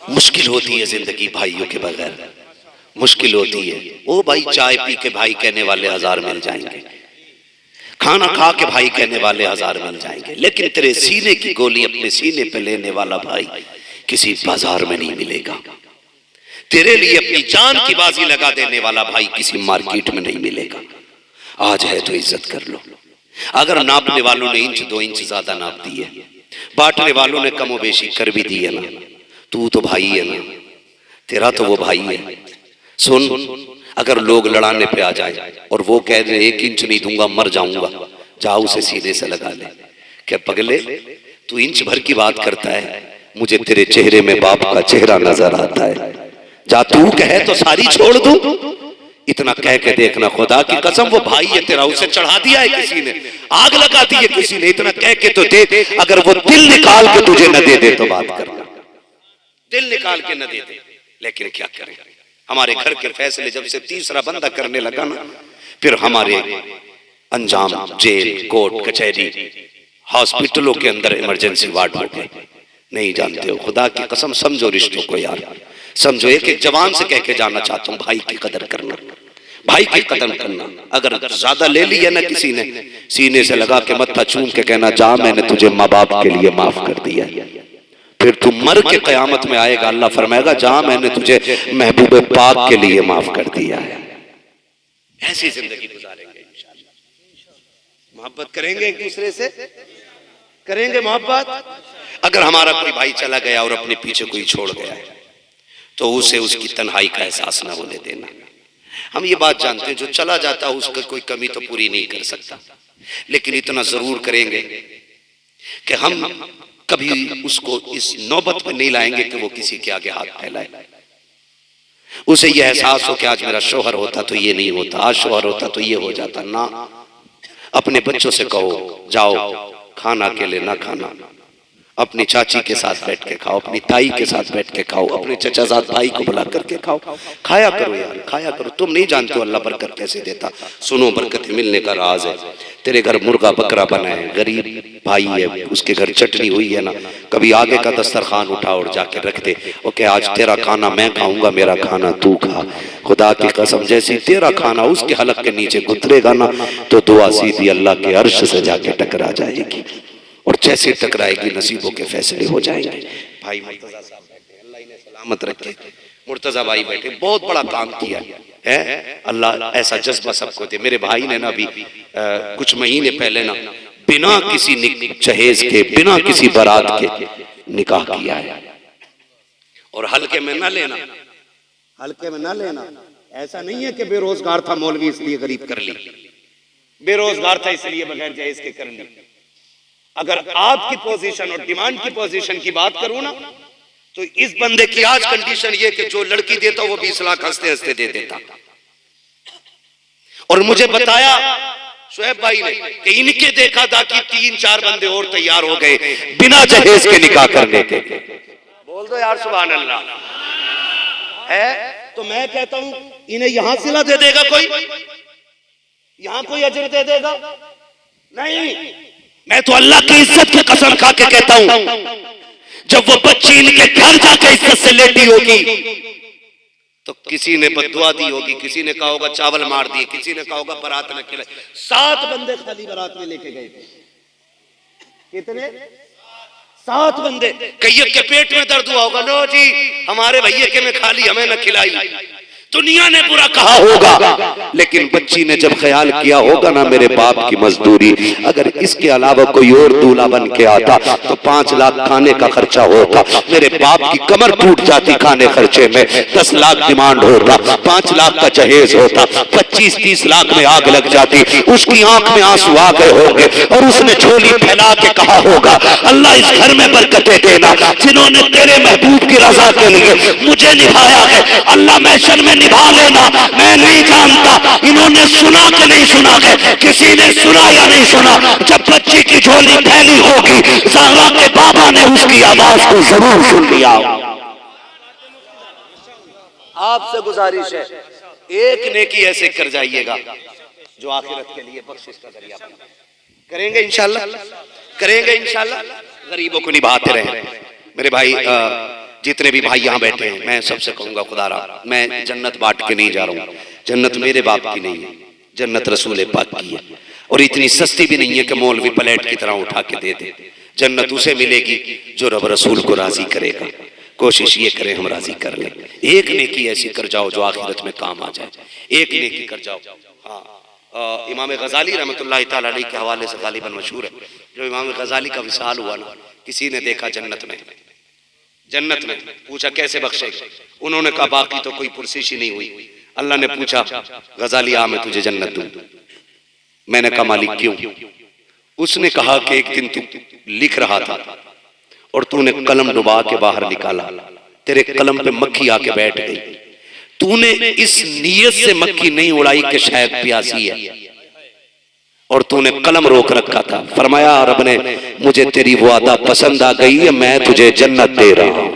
मुश्किल होती है जिंदगी भाइयों के बगैर, मुश्किल होती है। ओ भाई चाय पी के भाई कहने वाले हजार मिल जाएंगे, खाना खा के भाई कहने वाले हजार मिल जाएंगे, लेकिन तेरे सीने की गोली अपने सीने पे लेने वाला भाई किसी बाजार में नहीं मिलेगा। तेरे लिए अपनी जान की बाजी लगा देने वाला भाई किसी मार्केट में नहीं मिलेगा। आज है तो इज्जत कर लो। अगर नापने वालों ने इंच दो इंच ज्यादा नाप दिए, बांटने वालों ने कमो बेशी कर भी दी है ना, तू तो भाई है ना, तेरा तो वो भाई है। सुन, अगर लोग लड़ाने पे आ जाए और वो कह दे 1 इंच नहीं दूंगा मर जाऊंगा, जाओ उसे सीधे से लगा ले। क्या पगले तू इंच भर की बात करता है, मुझे तेरे चेहरे में बाप का चेहरा नजर आता है, जा तू कहे तो सारी छोड़ दूं। इतना कह के देखना, खुदा की कसम वो भाई है तेरा, उसे चढ़ा दिया है किसी ने, आग लगा दी है किसी ने, इतना कह के तो दे। अगर वो दिल निकाल के तुझे न दे दे तो बात करना, दिल निकाल के न दे दे। लेकिन क्या करें, हमारे घर के फैसले जब से तीसरा बंदा करने लगा ना, फिर हमारे अंजाम जेल कोर्ट कचहरी हॉस्पिटलों के अंदर इमरजेंसी वार्ड हो गए। नहीं जानते हो, खुदा की कसम समझो रिश्तों को यार, समझो। एक एक जवान से कह के जाना चाहता हूँ, भाई की कदर करना, भाई की कदर करना। अगर ज्यादा ले लिया ना किसी ने, सीने से लगा के मत्था चूम के कहना जा मैंने तुझे माँ बाप के लिए माफ कर दिया। फिर तू मर के कयामत में आएगा, अल्लाह फरमाएगा जा मैंने तुझे महबूब पाक के लिए माफ कर दिया है। ऐसी जिंदगी गुजारेंगे इंशाअल्लाह। मोहब्बत करेंगे एक दूसरे से, करेंगे मोहब्बत। अगर हमारा कोई भाई चला गया और अपने पीछे कोई छोड़ गया है तो उसे उसकी तन्हाई का एहसास न होने देना। हम ये बात जानते हैं जो चला जाता है उसका कोई कमी तो पूरी नहीं कर सकता, लेकिन इतना जरूर करेंगे कि हम कभी उसको इस नौबत में नहीं लाएंगे कि वो किसी के आगे हाथ फैलाए। उसे ये एहसास हो कि आज मेरा शोहर होता तो ये नहीं होता, आज शोहर होता तो ये हो जाता ना। अपने बच्चों से कहो जाओ खाना अकेले ना खाना, अपनी चाची के साथ बैठ के खाओ, अपनी ताई के साथ बैठ के खाओ, अपने चचाजाद भाई को बुला करके खाओ। खाया करो यार, खाया करो। तुम नहीं जानते हो अल्लाह बरकत कैसे देता। सुनो, बरकत मिलने का राज है। तेरे घर मुर्गा बकरा बना है, गरीब भाई है, उसके घर चटनी हुई है ना, कभी आगे का दस्तरखान उठा और जाके रख दे, ओके आज तेरा खाना मैं खाऊंगा, मेरा खाना तू खा। खुदा की कसम, जैसी तेरा खाना उसके हलक के नीचे गुजरेगा ना, तो दुआ सीधी अल्लाह के अर्श से जाके टकरा जाएगी, और जैसे टकराएगी नसीबों के फैसले हो जाएंगे। भाई मुर्तजा साहब बैठे, अल्लाह इन्हें सलामत रखे। मुर्तजा भाई बैठे, बहुत बड़ा काम किया है, अल्लाह ऐसा जज्बा सबको दे। मेरे भाई ने ना अभी कुछ महीने पहले ना बिना किसी जहेज के, बिना किसी बारात के निकाह किया है। और हल्के में ना लेना, हल्के में ना लेना। ऐसा नहीं है कि बेरोजगार था मौलवी इसलिए गरीब कर ली, बेरोजगार था इसलिए बगैर जहेज के कर ली। अगर आपकी पोजीशन और डिमांड की पोजीशन की बात करूं ना, तो इस बंदे की आज कंडीशन ये कि जो लड़की देता वो 20 लाख हंसते हंसते दे देता। और मुझे बताया शुएब भाई ने कि इनके देखा था कि 3-4 बंदे और तैयार हो गए बिना जहेज के निकाह करने के। बोल दो यार सुभान अल्लाह है। तो मैं कहता हूं इन्हें यहां सिला दे देगा कोई, यहां कोई अजर दे देगा? नहीं। मैं तो अल्लाह की इज्जत की कसम खा के कहता हूं, जब वो बच्ची इनके घर जाके इज्जत से लेटी होगी तो किसी ने बद्दुआ दी होगी, किसी ने कहा होगा चावल मार दिए, किसी ने कहा होगा बारात न खिलाए। 7 बंदे खाली बारात में लेके गए। कितने? 7 बंदे। कईयों के पेट में दर्द हुआ होगा, लो जी हमारे भैया के में खाली, हमें न खिलाई। दुनिया ने बुरा कहा होगा, लेकिन बच्ची ने जब ख्याल किया होगा ना मेरे बाप की मजदूरी, अगर इसके अलावा कोई और दूल्हा बन के आता तो 5 लाख खाने का खर्चा होता, मेरे बाप की कमर टूट जाती खाने खर्चे में, 10 लाख डिमांड होता, 5 लाख का जहेज होता, 25-30 लाख में आग लग जाती, उसकी आंख में आंसू आ गए होंगे और उसने झोली फैला के कहा होगा अल्लाह इस घर में बरकतें देना, जिन्होंने तेरे महबूब की रजा के लिए मुझे निभाया है, अल्लाह महशर में निभा लेना। मैं नहीं जानता इन्होंने सुना कि नहीं सुना है, किसी ने सुना या नहीं सुना, जब बच्ची की झोली फैली होगी ज़हरा के बाबा ने उसकी आवाज को जरूर सुन लिया। आपसे गुजारिश है एक नेकी ऐसे कर जाइएगा जो आखिरत के लिए बख्शिश का जरिया बने। करेंगे इंशाल्लाह, करेंगे इंशाल्लाह, गरीबों को निभाते रहे। मेरे भाई जितने भी भाई यहाँ बैठे हैं, मैं सबसे कहूंगा खुदारा, मैं जन्नत बांट के नहीं जा रहा हूँ, जन्नत मेरे बाप की नहीं है, जन्नत रसूल पाक की है, और इतनी सस्ती भी नहीं है कि मौलवी प्लेट की तरह उठा के दे दे। जन्नत उसे मिलेगी जो रब रसूल को राजी करेगा। कोशिश ये करें हम राजी कर लें। एक नेकी ऐसी कर जाओ जो आखिरत में काम आ जाए, एक नेकी कर जाओ। हाँ, इमाम गजाली रहमतुल्लाह तआला अलैह के हवाले से गालिबन मशहूर है, जो इमाम गजाली का विसाल हुआ ना, किसी ने देखा जन्नत में, जन्नत में पूछा कैसे बख्शेगा, उन्होंने कहा बाकी तो कोई पुरसिश ही नहीं हुई। अल्लाह ने पूछा गजाली आ मैं तुझे जन्नत दूं। मैंने कहा मालिक क्यों? उसने कहा कि एक दिन तू लिख रहा था और तूने कलम डुबा के बाहर निकाला, तेरे कलम पे मक्खी आके बैठ गई, तूने इस नीयत से मक्खी नहीं उड़ाई कि शायद प्यासी है, और तूने कलम रोक रखा था। फरमाया रब ने मुझे तेरी वो अदा पसंद आ गई है, मैं तुझे जन्नत दे रहा हूं।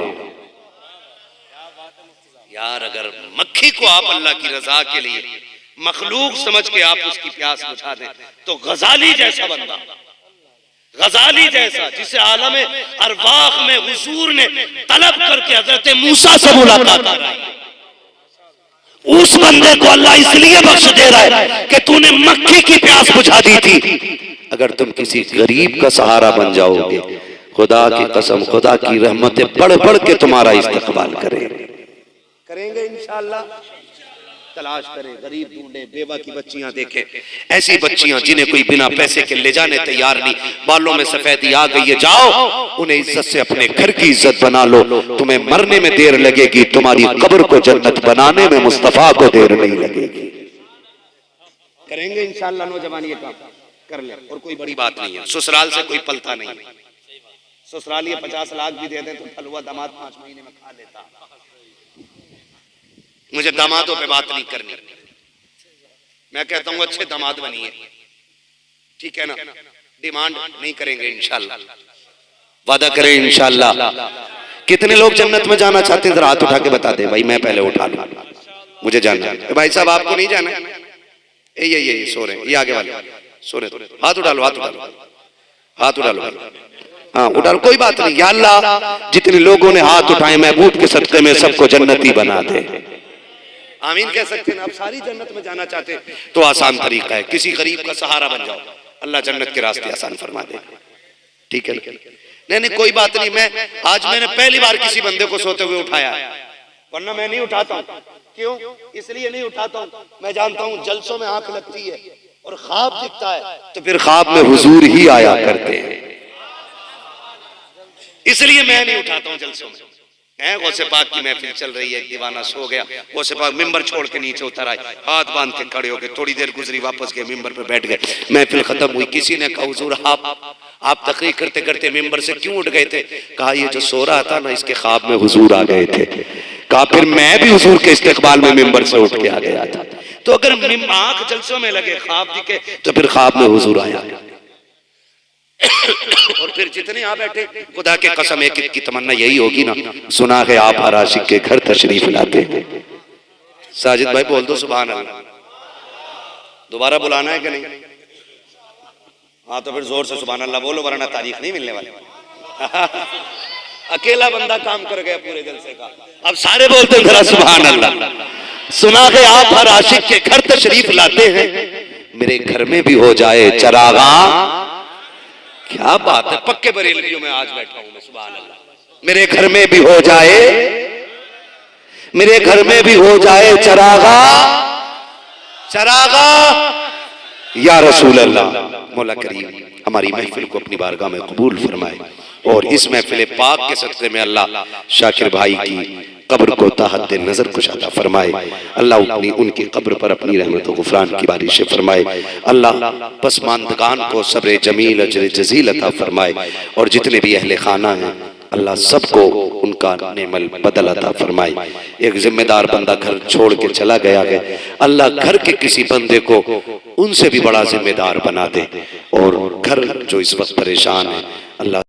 यार अगर मक्खी को आप अल्लाह की रजा के लिए मखलूक समझ के आप उसकी प्यास बुझा दें, तो गजाली जैसा बंदा, गजाली जैसा जिसे आलम अरवाह में हुजूर ने तलब करके हजरत मूसा से मुलाकात कराई, उस बंदे को अल्लाह इसलिए बख्श दे रहा है कि तूने मक्खी की प्यास बुझा दी थी। अगर तुम किसी गरीब का सहारा बन जाओगे, खुदा की कसम खुदा की रहमतें बढ़ बढ़ के तुम्हारा इस्तकबाल करेंगे इंशाअल्लाह। तलाश करें, गरीब ढूंढे, बेवा की बच्चियां देखें, ऐसी बच्चियां जिन्हें कोई बिना पैसे के ले जाने तैयार नहीं, बालों में सफेदी आ गई है, जाओ उन्हें इज्जत से अपने घर की इज्जत बना लो। तुम्हें मरने में देर लगेगी, तुम्हारी कब्र को जन्नत बनाने में मुस्तफा को देर नहीं लगेगी। करेंगे इंशाअल्लाह, नौजवान ये काम कर ले, और कोई बड़ी बात नहीं है, ससुराल से कोई पलता नहीं है। ससुराल ये 50 लाख भी दे दे तो फलुआ दामाद 5 महीने में खा लेता। मुझे दामादों पे बात नहीं करनी, मैं कहता हूं अच्छे दामाद बनिए, ठीक है ना, डिमांड नहीं करेंगे इंशाल्लाह, वादा करें इंशाल्लाह। कितने लोग जन्नत में जाना चाहते हैं, जरा हाथ उठा के बता दे भाई, मैं पहले उठा लूं, मुझे जाना है। भाई साहब आपको नहीं जाना? ये सो रहे हैं, ये आगे वाले सो रहे, हाथ उठा लो, हाथ उठा लो, हाथ उठा लो, हाँ उठा लो, कोई बात नहीं। या अल्लाह जितने लोगों ने हाथ उठाए महबूब के सदक़े में सबको जन्नती बना दे। आमीन कह सकते हैं। आप सारी जन्नत में जाना चाहते हैं तो आसान तरीका है, किसी गरीब का सहारा बन जाओ, अल्लाह जन्नत के रास्ते आसान फरमा दे। ठीक है? नहीं नहीं कोई बात नहीं। आज मैंने पहली बार किसी बंदे को सोते हुए उठाया, वरना मैं नहीं उठाता हूं। क्यों? इसलिए नहीं उठाता हूं, मैं जानता हूं जलसों में आंख लगती है और ख्वाब दिखता है तो फिर ख्वाब में हुजूर ही आया करते हैं, इसलिए मैं नहीं उठाता हूं जलसों में। गौसे पाक की महफिल चल रही है, दीवाना सो गया, गौसे पाक मिंबर छोड़ के नीचे उतर आए, हाथ बांध के खड़े हो गए, थोड़ी देर गुजरी वापस गए, मिंबर पे बैठ गए, महफिल खत्म हुई। किसी ने कहा हुजूर आप तकरीर करते करते मिंबर से क्यों उठ गए थे? कहा ये जो सो रहा था ना, इसके ख्वाब में हुजूर आ गए थे। कहा फिर मैं भी हुजूर के इस्तेकबाल में मिंबर से उठ के आ गया था। तो अगर आंख जलसों में लगे, ख्वाब दिखे, तो फिर ख्वाब में हुजूर आया। और फिर जितने आ बैठे, खुदा के कसम एक की तमन्ना यही होगी ना, सुना है आप हर आशिक के घर तशरीफ लाते हैं। साजिद भाई बोल दो सुभान अल्लाह। दोबारा बुलाना है कि नहीं? हाँ तो फिर जोर से सुभान अल्लाह बोलो, वरना तारीख नहीं मिलने वाली। अकेला बंदा काम कर गया पूरे जलसे का, अब सारे बोलते जरा सुभान अल्लाह। सुना है आप हर आशिक के घर तशरीफ लाते हैं, मेरे घर में भी हो जाए चरागा। क्या बात है, पक्के बरेलवियों में आज बैठा हूं मैं, सुभान अल्लाह। मेरे घर में भी हो जाए, मेरे घर में भी हो जाए चरागा, चरागा या रसूल अल्लाह। मौला करीम हमारी महफिल को अपनी बारगाह में कबूल फरमाए और इस महफिल पाक के सदक़े में अल्लाह शाकिर भाई की कब्र को ताहत नजर कुशादा फरमाए। अल्लाह अपनी उनकी कब्र पर अपनी रहमत व गुफरान की बारिशें फरमाए। अल्लाह पसमानदगान को सब्र जमील अजर जजील अता फरमाए और जितने भी अहले खाना हैं अल्लाह सबको उनका नेमल बदल अता फरमाए। एक जिम्मेदार बंदा घर छोड़ के चला गया है, अल्लाह घर के किसी बंदे को उनसे भी बड़ा जिम्मेदार बना दे और घर जो इस वक्त परेशान है अल्लाह